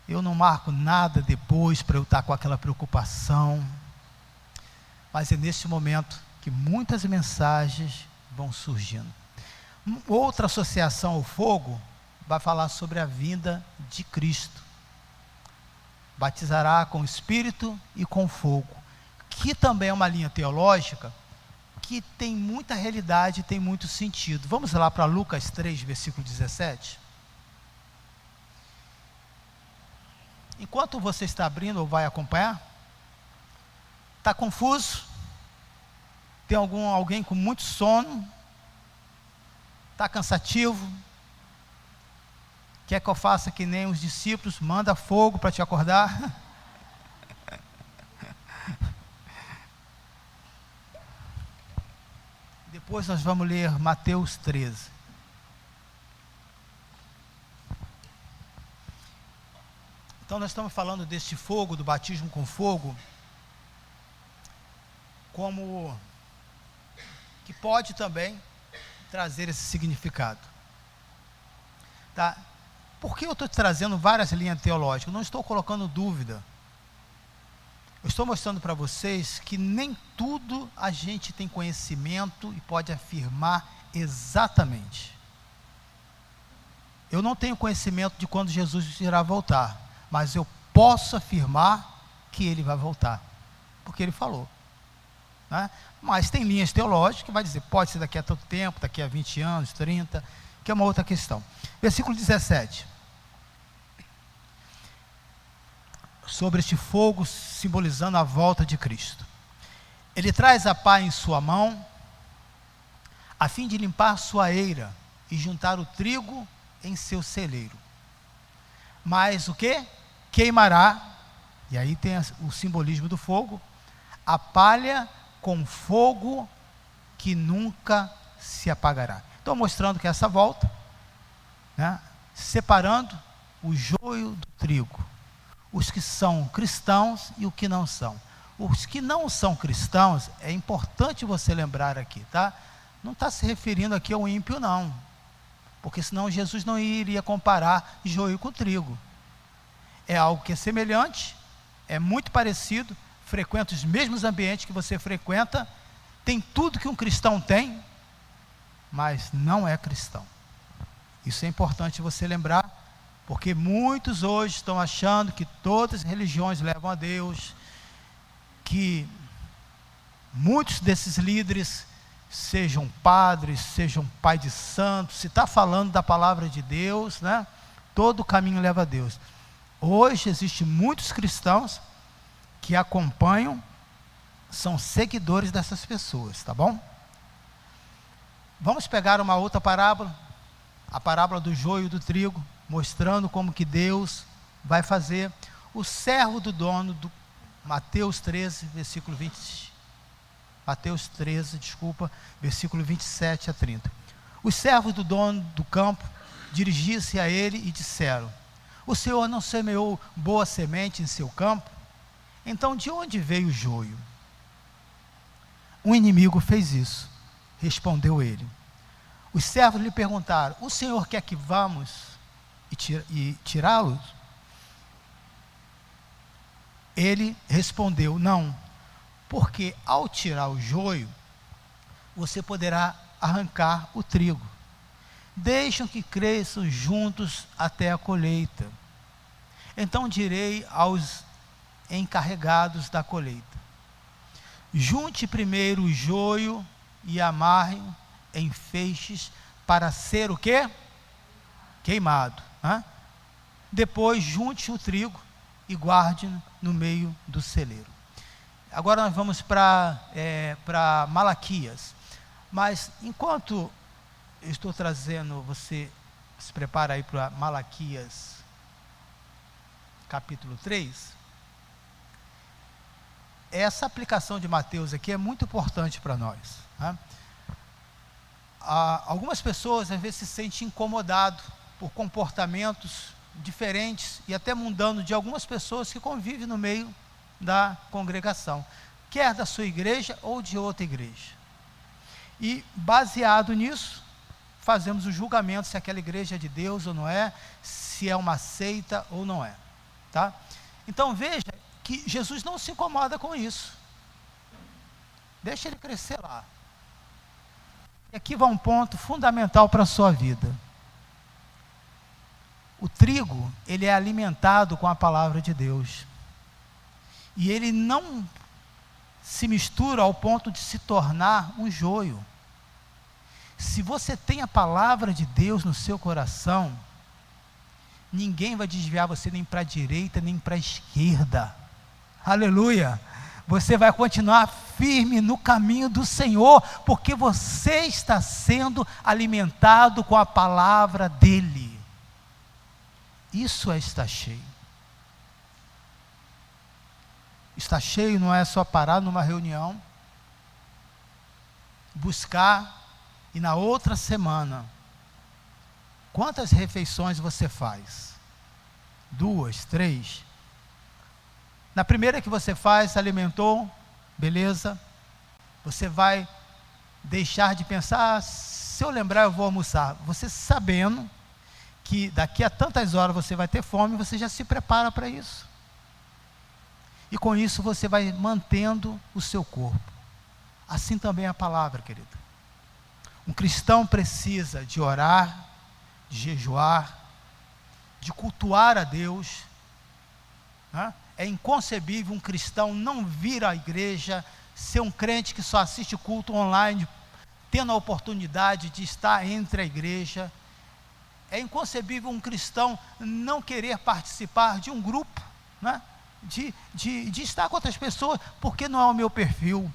eu não marco nada depois para eu estar com aquela preocupação, mas é nesse momento que muitas mensagens vão surgindo. Outra associação ao fogo vai falar sobre a vinda de Cristo. Batizará com o Espírito e com fogo, que também é uma linha teológica que tem muita realidade, tem muito sentido. Vamos lá para Lucas 3, versículo 17. Enquanto você está abrindo ou vai acompanhar, está confuso? Tem alguém com muito sono? Está cansativo? Quer que eu faça que nem os discípulos, manda fogo para te acordar? Depois nós vamos ler Mateus 13. Então nós estamos falando deste fogo, do batismo com fogo, como que pode também trazer esse significado. Tá? Por que eu estou trazendo várias linhas teológicas? Não estou colocando dúvida. Eu estou mostrando para vocês que nem tudo a gente tem conhecimento e pode afirmar exatamente. Eu não tenho conhecimento de quando Jesus irá voltar, mas eu posso afirmar que ele vai voltar, porque ele falou, né? Mas tem linhas teológicas que vai dizer, pode ser daqui a tanto tempo, daqui a 20 anos, 30, que é uma outra questão. Versículo 17. Sobre este fogo simbolizando a volta de Cristo. Ele traz a pá em sua mão, a fim de limpar sua eira e juntar o trigo em seu celeiro. Mas o que? Queimará, e aí tem o simbolismo do fogo, a palha com fogo que nunca se apagará. Estou mostrando que essa volta, né, separando o joio do trigo, os que são cristãos e os que não são. Os que não são cristãos, é importante você lembrar aqui, tá? Não está se referindo aqui ao ímpio, não, porque senão Jesus não iria comparar joio com trigo. É algo que é semelhante, é muito parecido, frequenta os mesmos ambientes que você frequenta, tem tudo que um cristão tem, mas não é cristão. Isso é importante você lembrar, porque muitos hoje estão achando que todas as religiões levam a Deus, que muitos desses líderes, sejam padres, sejam pai de santos, se está falando da palavra de Deus, né? Todo o caminho leva a Deus. Hoje existem muitos cristãos que acompanham, são seguidores dessas pessoas, tá bom? Vamos pegar uma outra parábola, a parábola do joio e do trigo, mostrando como que Deus vai fazer. O servo do dono, do Mateus 13, versículo 20, Mateus 13, versículo 27 a 30. Os servos do dono do campo dirigiram-se a ele e disseram: o Senhor não semeou boa semente em seu campo? Então de onde veio o joio? Um inimigo fez isso, respondeu ele. Os servos lhe perguntaram: o Senhor quer que vamos e tirá-los? Ele respondeu: não, porque ao tirar o joio, você poderá arrancar o trigo. Deixam que cresçam juntos até a colheita. Então direi aos encarregados da colheita: junte primeiro o joio e amarre em feixes para ser o quê? Queimado. Depois junte o trigo e guarde no meio do celeiro. Agora nós vamos para Malaquias. Mas enquanto eu estou trazendo, você se prepara aí para Malaquias capítulo 3. Essa aplicação de Mateus aqui é muito importante para nós. Algumas pessoas às vezes se sentem incomodadas por comportamentos diferentes e até mundanos de algumas pessoas que convivem no meio da congregação, quer da sua igreja ou de outra igreja. E baseado nisso, fazemos o julgamento se aquela igreja é de Deus ou não é, se é uma seita ou não é. Tá? Então veja que Jesus não se incomoda com isso. Deixa ele crescer lá. E aqui vai um ponto fundamental para a sua vida. O trigo, ele é alimentado com a palavra de Deus. E ele não se mistura ao ponto de se tornar um joio. Se você tem a palavra de Deus no seu coração, ninguém vai desviar você nem para a direita, nem para a esquerda. Aleluia! Você vai continuar firme no caminho do Senhor, porque você está sendo alimentado com a palavra dEle. Isso é estar cheio. Estar cheio não é só parar numa reunião, buscar, e na outra semana, quantas refeições você faz? 2, 3? Na primeira que você faz, alimentou, beleza, você vai deixar de pensar, se eu lembrar eu vou almoçar. Você sabendo que daqui a tantas horas você vai ter fome, você já se prepara para isso. E com isso você vai mantendo o seu corpo. Assim também é a palavra, querido. Um cristão precisa de orar, de jejuar, de cultuar a Deus. É inconcebível um cristão não vir à igreja, ser um crente que só assiste culto online, tendo a oportunidade de estar entre a igreja. É inconcebível um cristão não querer participar de um grupo, de estar com outras pessoas, porque não é o meu perfil.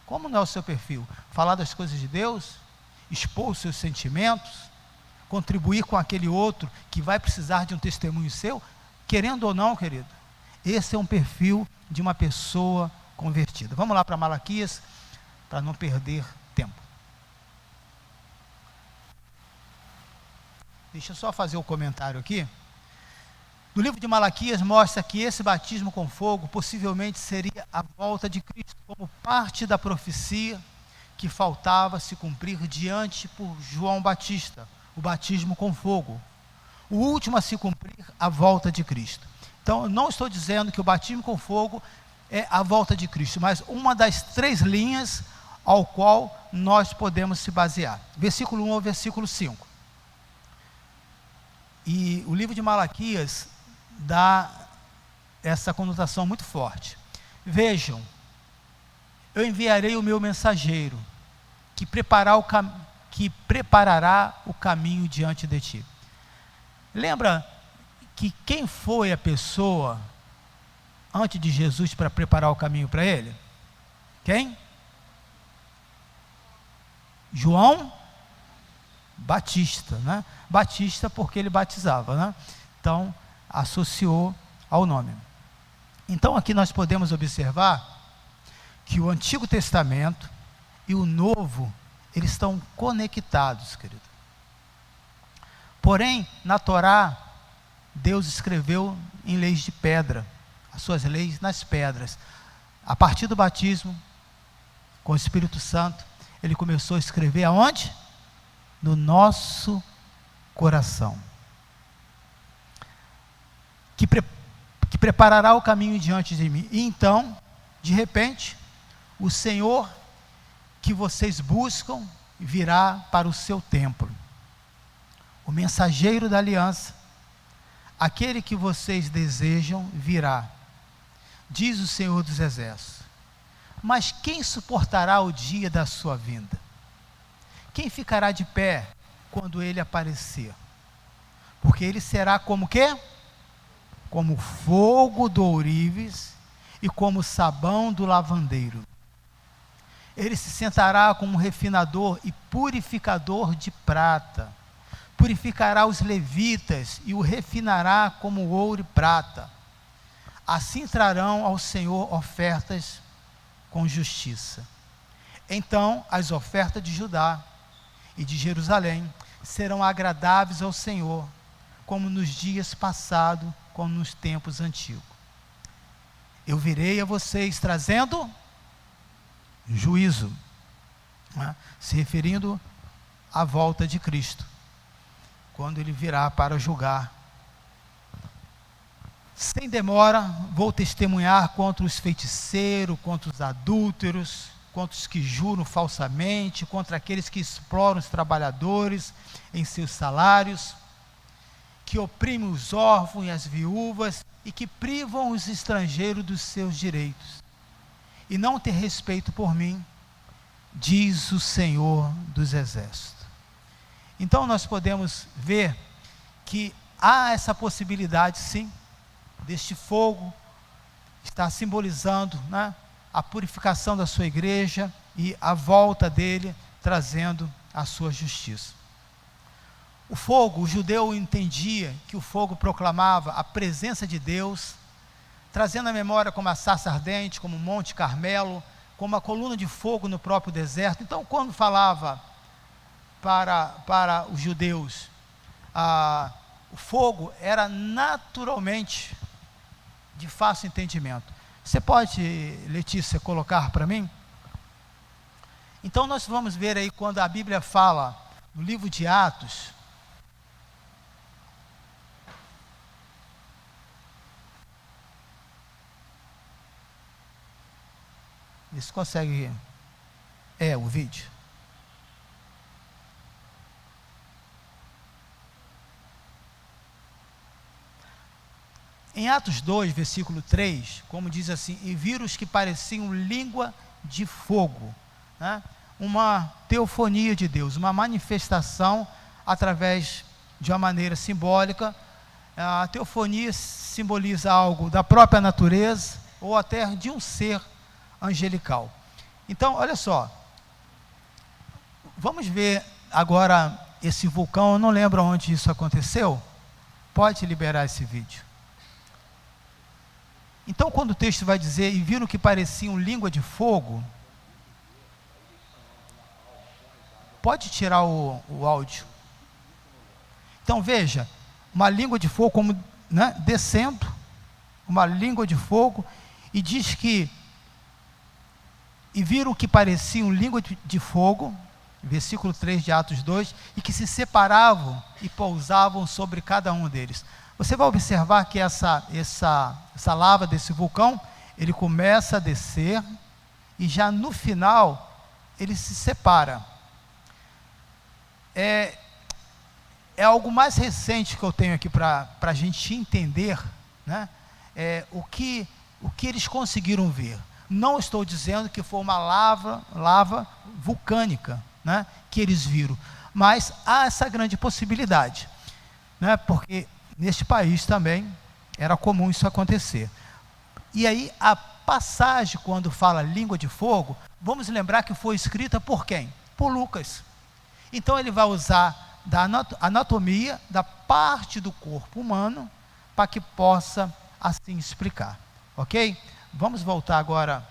Como não é o seu perfil? Falar das coisas de Deus, expor os seus sentimentos, contribuir com aquele outro que vai precisar de um testemunho seu, querendo ou não, querido, esse é um perfil de uma pessoa convertida. Vamos lá para Malaquias, para não perder tempo. Deixa eu só fazer o comentário aqui. No livro de Malaquias mostra que esse batismo com fogo possivelmente seria a volta de Cristo, como parte da profecia que faltava se cumprir diante por João Batista, o batismo com fogo. O último a se cumprir, a volta de Cristo. Então, eu não estou dizendo que o batismo com fogo é a volta de Cristo, mas uma das 3 linhas ao qual nós podemos se basear. Versículo 1 ao versículo 5. E o livro de Malaquias dá essa conotação muito forte. Vejam, eu enviarei o meu mensageiro, que preparará o caminho diante de ti. Lembra que quem foi a pessoa antes de Jesus para preparar o caminho para ele? Quem? João Batista, Batista porque ele batizava, Então, associou ao nome. Então, aqui nós podemos observar que o Antigo Testamento e o Novo, eles estão conectados, querido. Porém, na Torá, Deus escreveu em leis de pedra, as suas leis nas pedras. A partir do batismo, com o Espírito Santo, ele começou a escrever aonde? No nosso coração. Que preparará o caminho diante de mim. E então, de repente, o Senhor que vocês buscam, virá para o seu templo. O mensageiro da aliança, aquele que vocês desejam, virá, diz o Senhor dos Exércitos. Mas quem suportará o dia da sua vinda? Quem ficará de pé quando ele aparecer? Porque ele será como quê? Como fogo do ourives e como sabão do lavandeiro. Ele se sentará como um refinador e purificador de prata. Purificará os levitas e o refinará como ouro e prata. Assim trarão ao Senhor ofertas com justiça. Então as ofertas de Judá e de Jerusalém serão agradáveis ao Senhor, como nos dias passados, como nos tempos antigos. Eu virei a vocês trazendo juízo, né? Se referindo à volta de Cristo, quando ele virá para julgar. Sem demora, vou testemunhar contra os feiticeiros, contra os adúlteros, contra os que juram falsamente, contra aqueles que exploram os trabalhadores em seus salários, que oprimem os órfãos e as viúvas e que privam os estrangeiros dos seus direitos, e não tem respeito por mim, diz o Senhor dos Exércitos. Então nós podemos ver que há essa possibilidade, sim, deste fogo estar simbolizando, né, a purificação da sua igreja e a volta dele, trazendo a sua justiça. O fogo, o judeu entendia que o fogo proclamava a presença de Deus, trazendo à memória como a sarça ardente, como o Monte Carmelo, como a coluna de fogo no próprio deserto. Então, quando falava para os judeus, o fogo era naturalmente de fácil entendimento. Você pode, Letícia, colocar para mim? Então, nós vamos ver aí quando a Bíblia fala, no livro de Atos, você consegue o vídeo? Em Atos 2, versículo 3, como diz assim: e viram os que pareciam língua de fogo, né? Uma teofonia de Deus, uma manifestação através de uma maneira simbólica. A teofonia simboliza algo da própria natureza ou até de um ser angelical. Então, olha só, vamos ver agora esse vulcão. Eu não lembro onde isso aconteceu. Pode liberar esse vídeo. Então, quando o texto vai dizer, e viram que pareciam língua de fogo, pode tirar o áudio. Então, veja, uma língua de fogo, como, né, descendo, uma língua de fogo, e diz que, e viram que pareciam língua de fogo, versículo 3 de Atos 2, e que se separavam e pousavam sobre cada um deles. Você vai observar que essa lava desse vulcão, ele começa a descer, e já no final, ele se separa. É algo mais recente que eu tenho aqui para a gente entender, né? O que eles conseguiram ver. Não estou dizendo que foi uma lava vulcânica, né, que eles viram, mas há essa grande possibilidade, né, porque neste país também era comum isso acontecer. E aí a passagem, quando fala língua de fogo, vamos lembrar que foi escrita por quem? Por Lucas. Então ele vai usar da anatomia da parte do corpo humano para que possa assim explicar, ok? Vamos voltar agora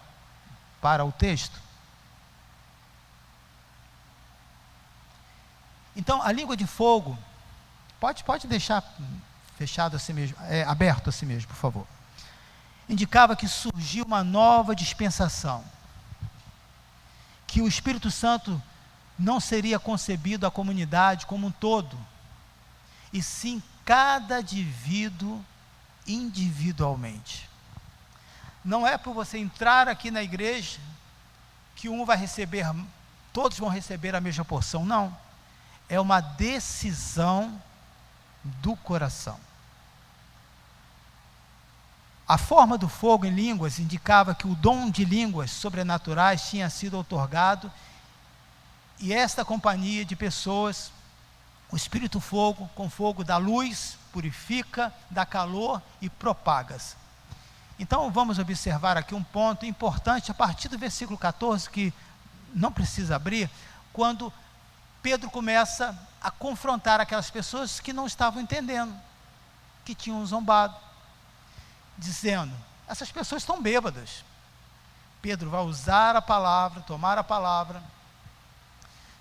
para o texto. Então, a língua de fogo, pode deixar fechado assim mesmo, aberto assim mesmo, por favor. Indicava que surgiu uma nova dispensação, que o Espírito Santo não seria concebido a comunidade como um todo, e sim cada indivíduo individualmente. Não é por você entrar aqui na igreja que um vai receber todos vão receber a mesma porção. Não, é uma decisão do coração. A forma do fogo em línguas indicava que o dom de línguas sobrenaturais tinha sido outorgado, e esta companhia de pessoas, o Espírito Fogo, com fogo dá luz, purifica, dá calor e propaga-se. Então vamos observar aqui um ponto importante a partir do versículo 14, que não precisa abrir, quando Pedro começa a confrontar aquelas pessoas que não estavam entendendo, que tinham zombado, dizendo: essas pessoas estão bêbadas. Pedro vai usar a palavra, tomar a palavra,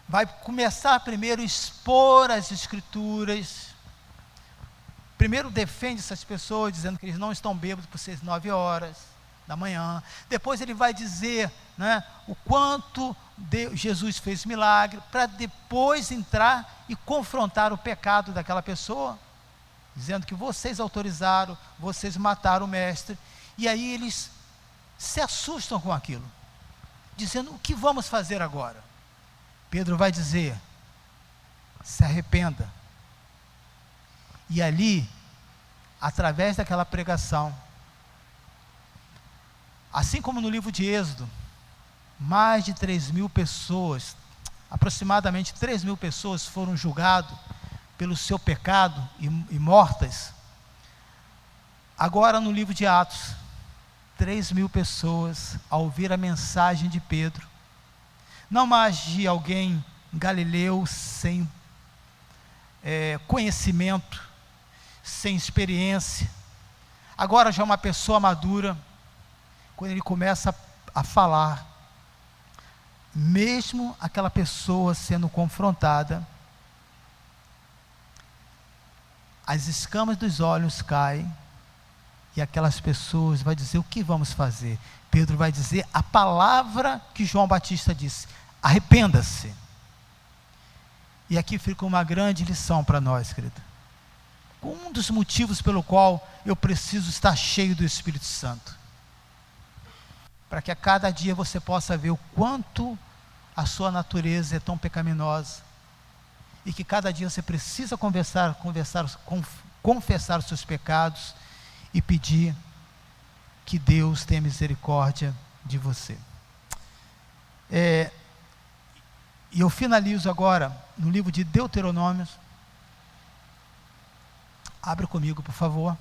vai começar primeiro a expor as Escrituras. Primeiro defende essas pessoas, dizendo que eles não estão bêbados por ser 9 horas da manhã. Depois ele vai dizer, né, o quanto Jesus fez milagre, para depois entrar e confrontar o pecado daquela pessoa, dizendo que vocês autorizaram, vocês mataram o mestre. E aí eles se assustam com aquilo, dizendo: o que vamos fazer agora? Pedro vai dizer: se arrependa. E ali, através daquela pregação, assim como no livro de Êxodo, mais de 3.000 pessoas, aproximadamente 3.000 pessoas foram julgadas pelo seu pecado e mortas. Agora no livro de Atos, 3.000 pessoas, ao ouvir a mensagem de Pedro, não mais de alguém galileu sem conhecimento, sem experiência, agora já uma pessoa madura, quando ele começa a falar, mesmo aquela pessoa sendo confrontada, as escamas dos olhos caem, e aquelas pessoas vão dizer: o que vamos fazer? Pedro vai dizer a palavra que João Batista disse: arrependa-se. E aqui fica uma grande lição para nós, querido. Um dos motivos pelo qual eu preciso estar cheio do Espírito Santo, para que a cada dia você possa ver o quanto a sua natureza é tão pecaminosa, e que cada dia você precisa confessar os seus pecados e pedir que Deus tenha misericórdia de você. E eu finalizo agora no livro de Deuteronômio. Abre comigo, por favor.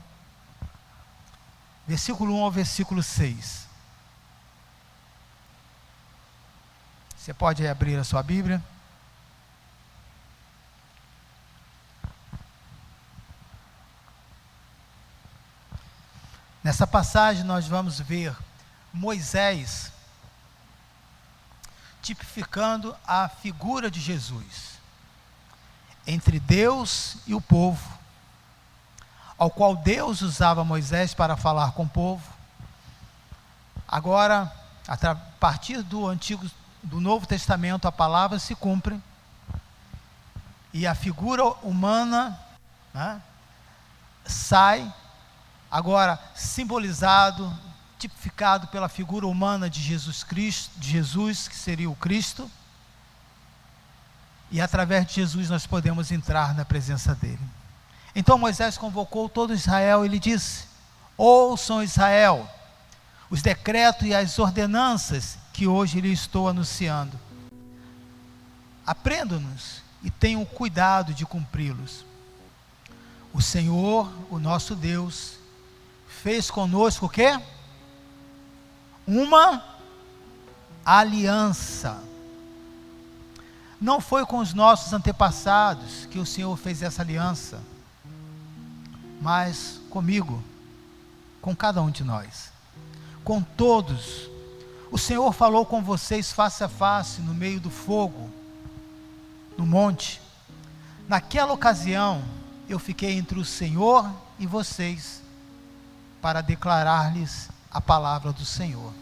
Versículo 1 ao versículo 6. Você pode abrir a sua Bíblia. Nessa passagem nós vamos ver Moisés tipificando a figura de Jesus entre Deus e o povo, ao qual Deus usava Moisés para falar com o povo. Agora, a partir do Novo Testamento, a palavra se cumpre, e a figura humana, né, sai, agora simbolizado, tipificado pela figura humana de Jesus Cristo, de Jesus, que seria o Cristo, e através de Jesus nós podemos entrar na presença dele. Então Moisés convocou todo Israel e lhe disse: ouçam, Israel, os decretos e as ordenanças que hoje lhe estou anunciando. Aprendam-nos e tenham cuidado de cumpri-los. O Senhor, o nosso Deus, fez conosco o quê? Uma aliança. Não foi com os nossos antepassados que o Senhor fez essa aliança, mas comigo, com cada um de nós, com todos. O Senhor falou com vocês face a face, no meio do fogo, no monte. Naquela ocasião, eu fiquei entre o Senhor e vocês, para declarar-lhes a palavra do Senhor.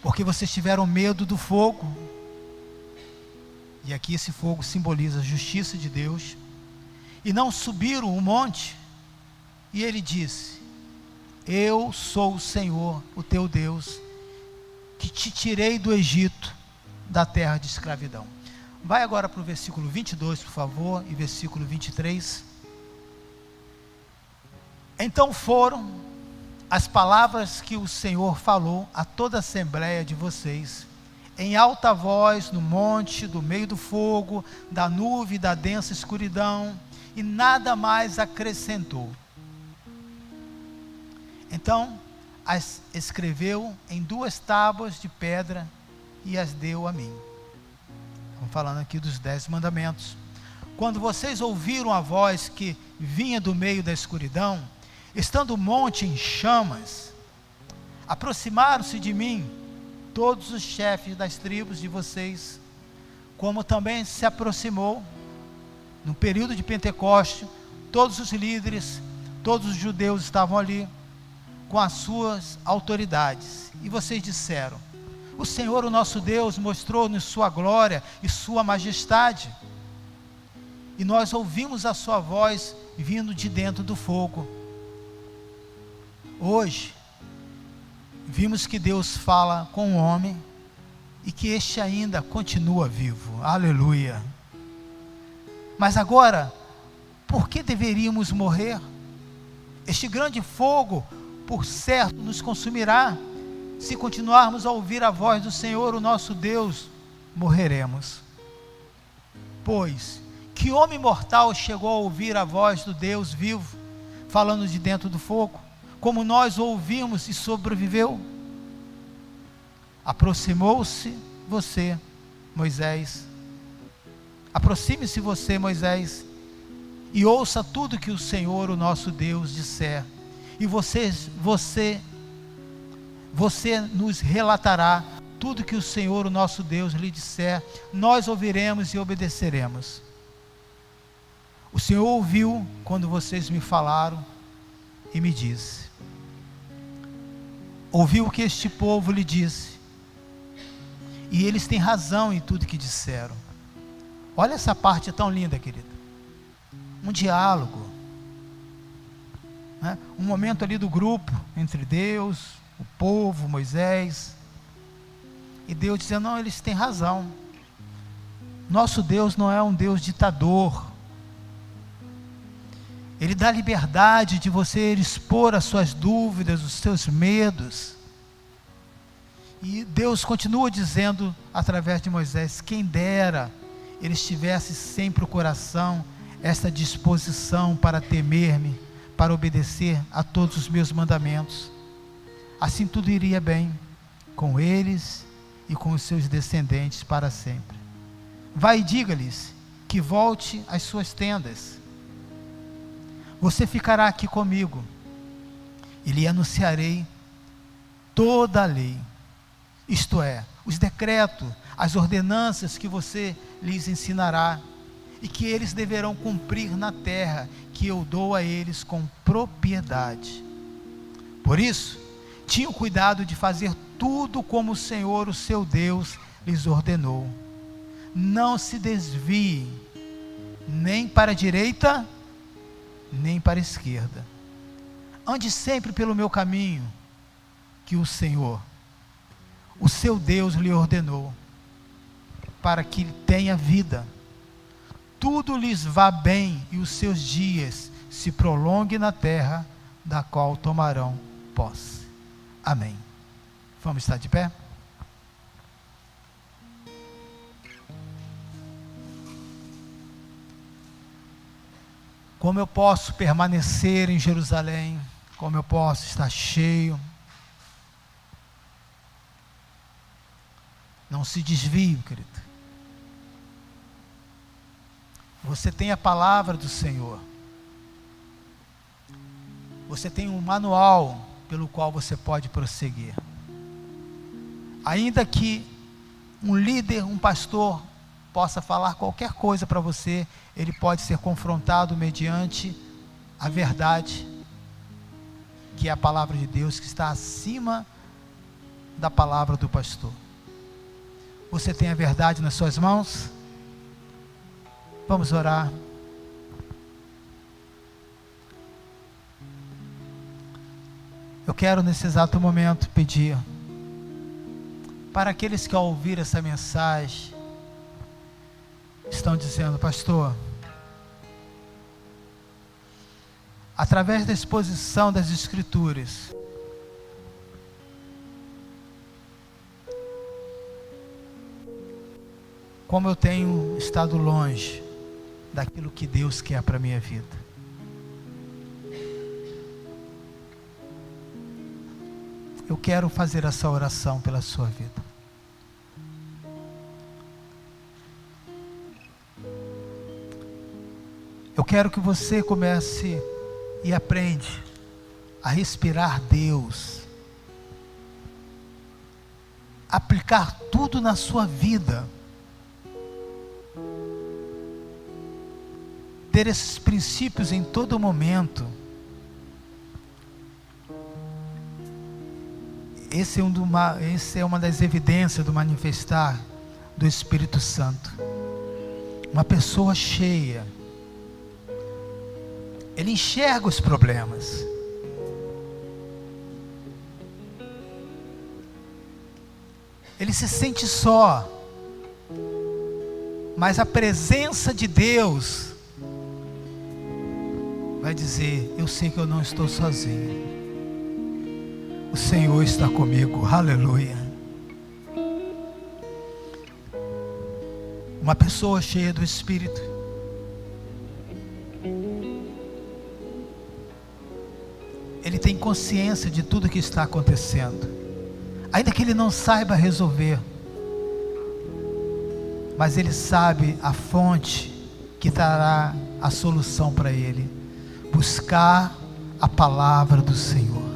Porque vocês tiveram medo do fogo, e aqui esse fogo simboliza a justiça de Deus, e não subiram o monte. E ele disse: eu sou o Senhor, o teu Deus, que te tirei do Egito, da terra de escravidão. Vai agora para o versículo 22, por favor, e versículo 23. Então foram as palavras que o Senhor falou a toda a assembleia de vocês, em alta voz, no monte, do meio do fogo, da nuvem, da densa escuridão, e nada mais acrescentou. Então as escreveu em 2 tábuas de pedra e as deu a mim. Estamos falando aqui dos 10 mandamentos. Quando vocês ouviram a voz que vinha do meio da escuridão, estando o monte em chamas, aproximaram-se de mim todos os chefes das tribos de vocês, como também se aproximou, no período de Pentecostes, todos os líderes, todos os judeus estavam ali, com as suas autoridades, e vocês disseram: o Senhor, o nosso Deus, mostrou-nos sua glória e sua majestade, e nós ouvimos a sua voz vindo de dentro do fogo. Hoje, vimos que Deus fala com o homem, e que este ainda continua vivo, aleluia. Mas agora, por que deveríamos morrer? Este grande fogo, por certo, nos consumirá. Se continuarmos a ouvir a voz do Senhor, o nosso Deus, morreremos. Pois, que homem mortal chegou a ouvir a voz do Deus vivo, falando de dentro do fogo, como nós ouvimos, e sobreviveu? Aproximou-se você, Moisés. Aproxime-se você, Moisés, e ouça tudo que o Senhor, o nosso Deus, disser. E você nos relatará tudo que o Senhor, o nosso Deus, lhe disser. Nós ouviremos e obedeceremos. O Senhor ouviu quando vocês me falaram e me disse. Ouviu o que este povo lhe disse, e eles têm razão em tudo que disseram. Olha essa parte tão linda, querida. Um diálogo, né? Um momento ali do grupo, entre Deus, o povo, Moisés, e Deus dizendo: não, eles têm razão. Nosso Deus não é um Deus ditador. Ele dá liberdade de você expor as suas dúvidas, os seus medos. E Deus continua dizendo através de Moisés: quem dera eles tivessem sempre o coração, essa disposição para temer-me, para obedecer a todos os meus mandamentos. Assim tudo iria bem com eles e com os seus descendentes para sempre. Vai e diga-lhes que volte às suas tendas. Você ficará aqui comigo, e lhe anunciarei toda a lei, isto é, os decretos, as ordenanças que você lhes ensinará, e que eles deverão cumprir na terra que eu dou a eles com propriedade. Por isso, tinham cuidado de fazer tudo como o Senhor, o seu Deus, lhes ordenou. Não se desviem, nem para a direita, nem para a esquerda. Ande sempre pelo meu caminho, que o Senhor, o seu Deus, lhe ordenou, para que tenha vida, tudo lhes vá bem, e os seus dias se prolonguem na terra, da qual tomarão posse. Amém. Vamos estar de pé? Como eu posso permanecer em Jerusalém? Como eu posso estar cheio? Não se desvie, querido. Você tem a palavra do Senhor. Você tem um manual pelo qual você pode prosseguir. Ainda que um líder, um pastor, possa falar qualquer coisa para você, ele pode ser confrontado mediante a verdade, que é a palavra de Deus, que está acima da palavra do pastor. Você tem a verdade nas suas mãos? Vamos orar. Eu quero nesse exato momento pedir para aqueles que ao ouvir essa mensagem estão dizendo: pastor, através da exposição das Escrituras, como eu tenho estado longe daquilo que Deus quer para a minha vida. Eu quero fazer essa oração pela sua vida. Eu quero que você comece e aprende a respirar Deus, aplicar tudo na sua vida, ter esses princípios em todo momento. Esse é uma das evidências do manifestar do Espírito Santo. Uma pessoa cheia, ele enxerga os problemas, ele se sente só, mas a presença de Deus vai dizer: eu sei que eu não estou sozinho, o Senhor está comigo. Aleluia. Uma pessoa cheia do Espírito, ele tem consciência de tudo que está acontecendo, ainda que ele não saiba resolver, mas ele sabe a fonte que trará a solução para ele: buscar a palavra do Senhor.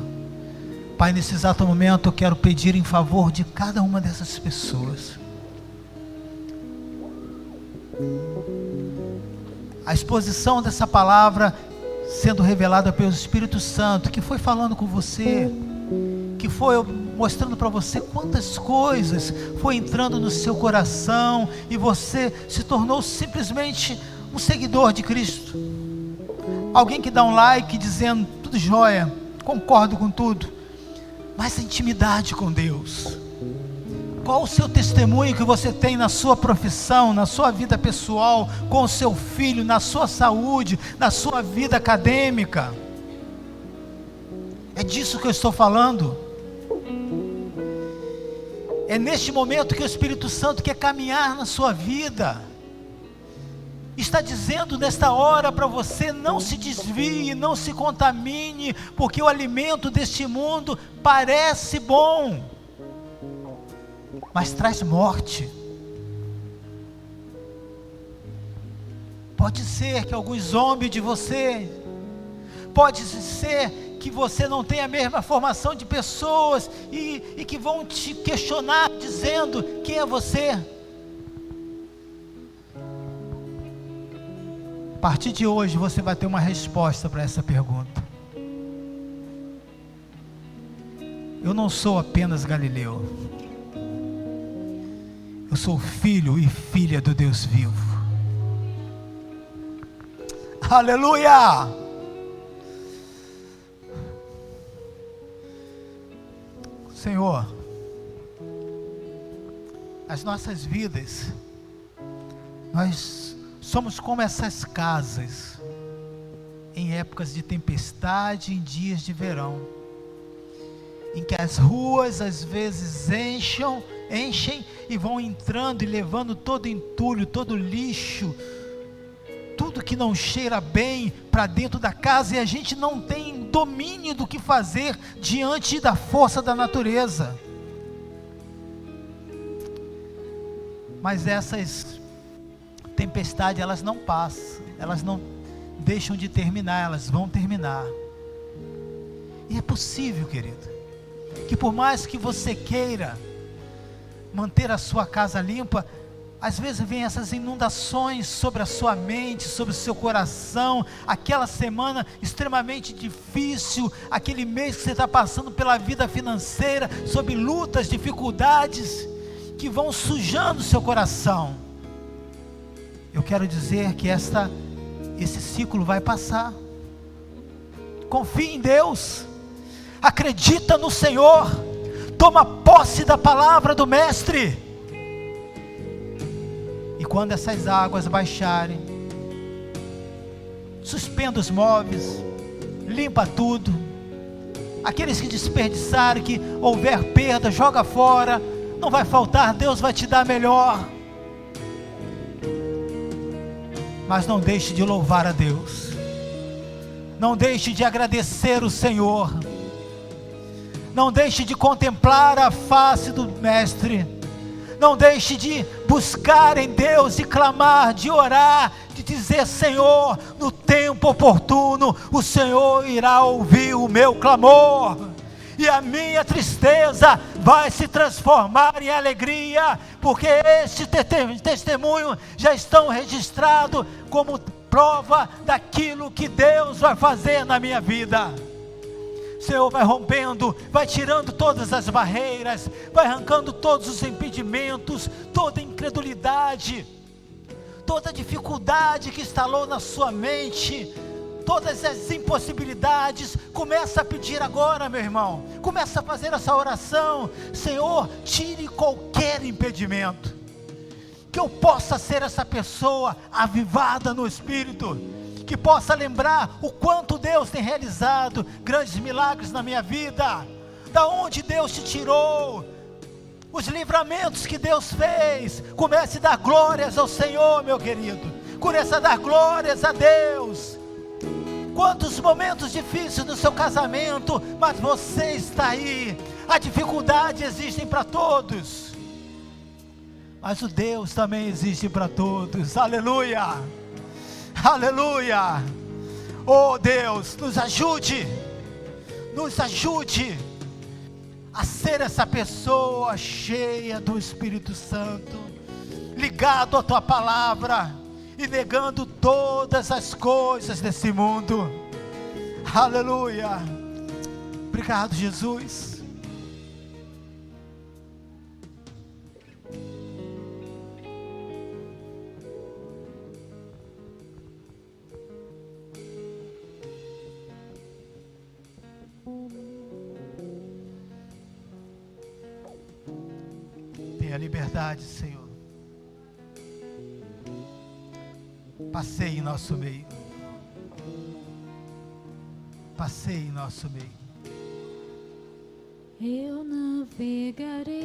Pai, nesse exato momento eu quero pedir em favor de cada uma dessas pessoas, a exposição dessa palavra sendo revelada pelo Espírito Santo, que foi falando com você, que foi mostrando para você quantas coisas foi entrando no seu coração, e você se tornou simplesmente um seguidor de Cristo, alguém que dá um like dizendo: tudo jóia, concordo com tudo, mas a intimidade com Deus, qual o seu testemunho que você tem na sua profissão, na sua vida pessoal, com o seu filho, na sua saúde, na sua vida acadêmica? É disso que eu estou falando. É neste momento que o Espírito Santo quer caminhar na sua vida. Está dizendo nesta hora para você: não se desvie, não se contamine, porque o alimento deste mundo parece bom, mas traz morte. Pode ser que alguns zombem de você, pode ser que você não tenha a mesma formação de pessoas, e que vão te questionar dizendo: quem é você? A partir de hoje você vai ter uma resposta para essa pergunta. Eu não sou apenas Galileu, eu sou filho e filha do Deus vivo. Aleluia! Senhor, as nossas vidas, nós somos como essas casas em épocas de tempestade, em dias de verão, em que as ruas às vezes enchem e vão entrando e levando todo entulho, todo lixo, tudo que não cheira bem para dentro da casa, e a gente não tem domínio do que fazer diante da força da natureza. Mas essas tempestades, elas não passam, elas não deixam de terminar, elas vão terminar. E é possível, querido, que por mais que você queira manter a sua casa limpa, às vezes vem essas inundações sobre a sua mente, sobre o seu coração, aquela semana extremamente difícil, aquele mês que você está passando pela vida financeira, sob lutas, dificuldades, que vão sujando o seu coração. Eu quero dizer que esse ciclo vai passar. Confie em Deus, acredita no Senhor, Toma posse da palavra do Mestre. E quando essas águas baixarem, suspenda os móveis, limpa tudo. Aqueles que desperdiçarem, que houver perda, joga fora. Não vai faltar, Deus vai te dar melhor. Mas não deixe de louvar a Deus. Não deixe de agradecer o Senhor. Não deixe de contemplar a face do Mestre. Não deixe de buscar em Deus, de clamar, de orar, de dizer: Senhor, no tempo oportuno, o Senhor irá ouvir o meu clamor, e a minha tristeza vai se transformar em alegria, porque este testemunho já estão registrado como prova daquilo que Deus vai fazer na minha vida. O Senhor vai rompendo, vai tirando todas as barreiras, vai arrancando todos os impedimentos, toda incredulidade, toda dificuldade que instalou na sua mente, todas as impossibilidades. Começa a pedir agora, meu irmão, começa a fazer essa oração: Senhor, tire qualquer impedimento, que eu possa ser essa pessoa avivada no Espírito, que possa lembrar o quanto Deus tem realizado grandes milagres na minha vida, da onde Deus te tirou, os livramentos que Deus fez. Comece a dar glórias ao Senhor, meu querido, comece a dar glórias a Deus. Quantos momentos difíceis no seu casamento, mas você está aí. A dificuldade existe para todos, mas o Deus também existe para todos. Aleluia, aleluia. Oh Deus, nos ajude a ser essa pessoa cheia do Espírito Santo, ligado à tua palavra e negando todas as coisas desse mundo. Aleluia. Obrigado, Jesus. Tenha liberdade, Senhor. Passeie em nosso meio. Passeie em nosso meio. Eu navegarei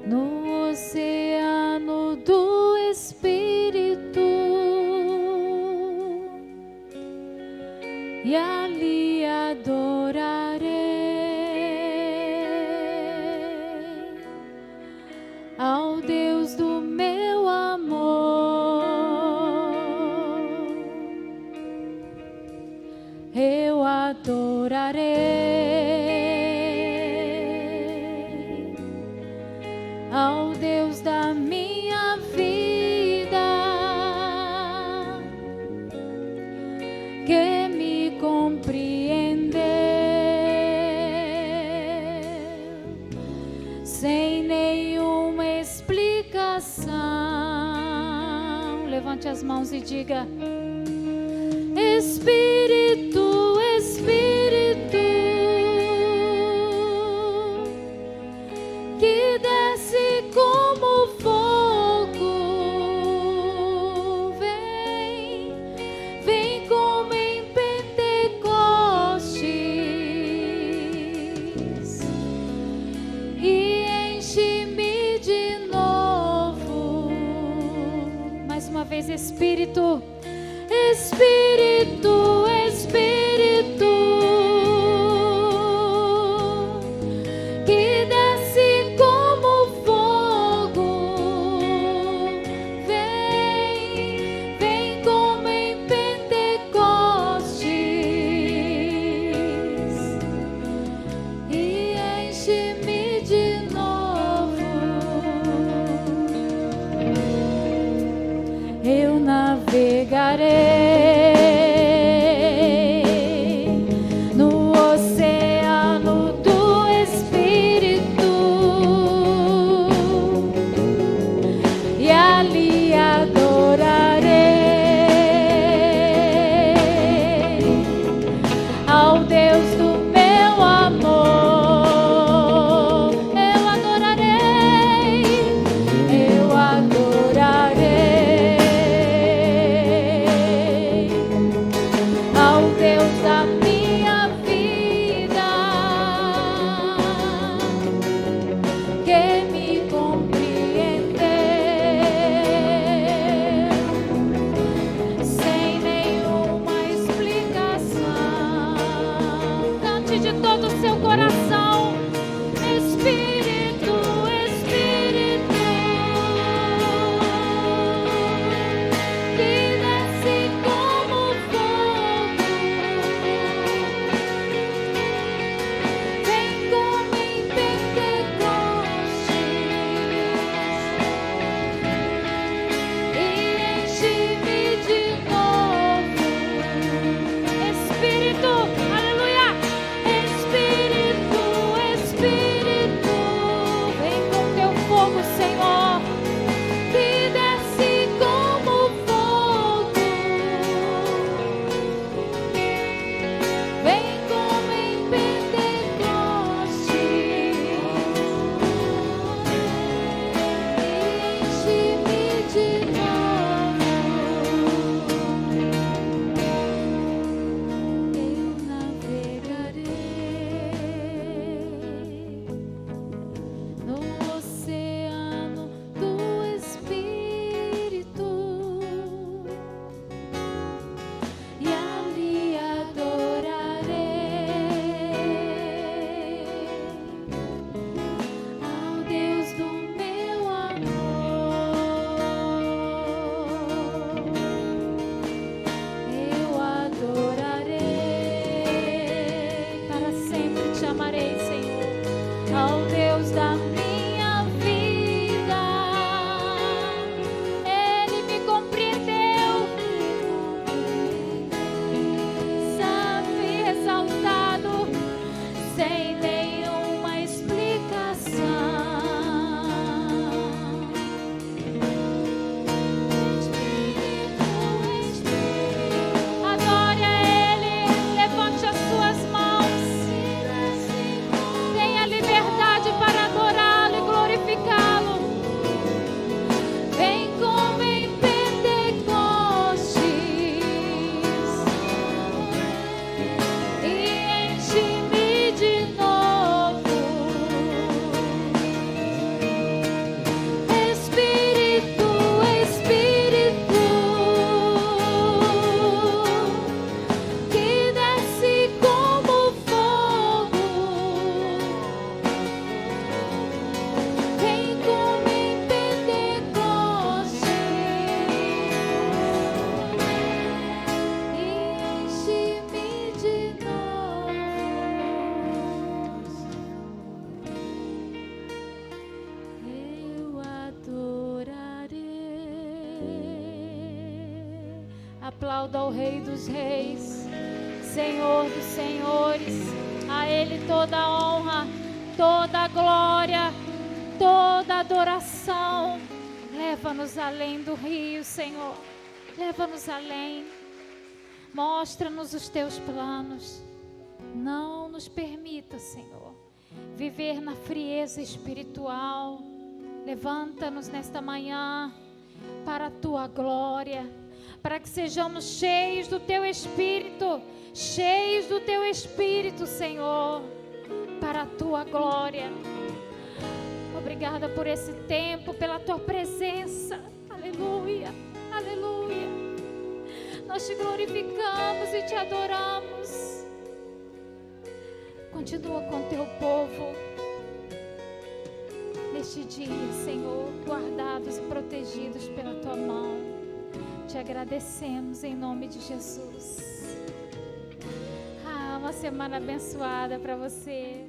no oceano do Espírito e ali adorarei ao Deus do meu amor. Eu adorarei ao Deus da minha vida, que me compreendeu sem nenhuma explicação. Levante as mãos e diga: Espírito, Espírito, que desce como fogo, vem, vem como em Pentecostes e enche-me de novo. Mais uma vez, Espírito, Espírito, Espírito, que desce como fogo, vem, vem como em Pentecostes e enche-me de novo. Eu navegarei no oceano do Espírito e ali adorarei ao Deus do Aplauda o Rei dos Reis, Senhor dos Senhores. A Ele toda a honra, toda a glória, toda a adoração. Leva-nos além do rio, Senhor. Leva-nos além. Mostra-nos os teus planos. Não nos permita, Senhor, viver na frieza espiritual. Levanta-nos nesta manhã para a tua glória, para que sejamos cheios do teu Espírito, cheios do teu Espírito, Senhor, para a tua glória. Obrigada por esse tempo, pela tua presença. Aleluia, aleluia. Nós te glorificamos e te adoramos. Continua com teu povo neste dia, Senhor, guardados e protegidos pela tua mão. Te agradecemos em nome de Jesus. Uma semana abençoada para você.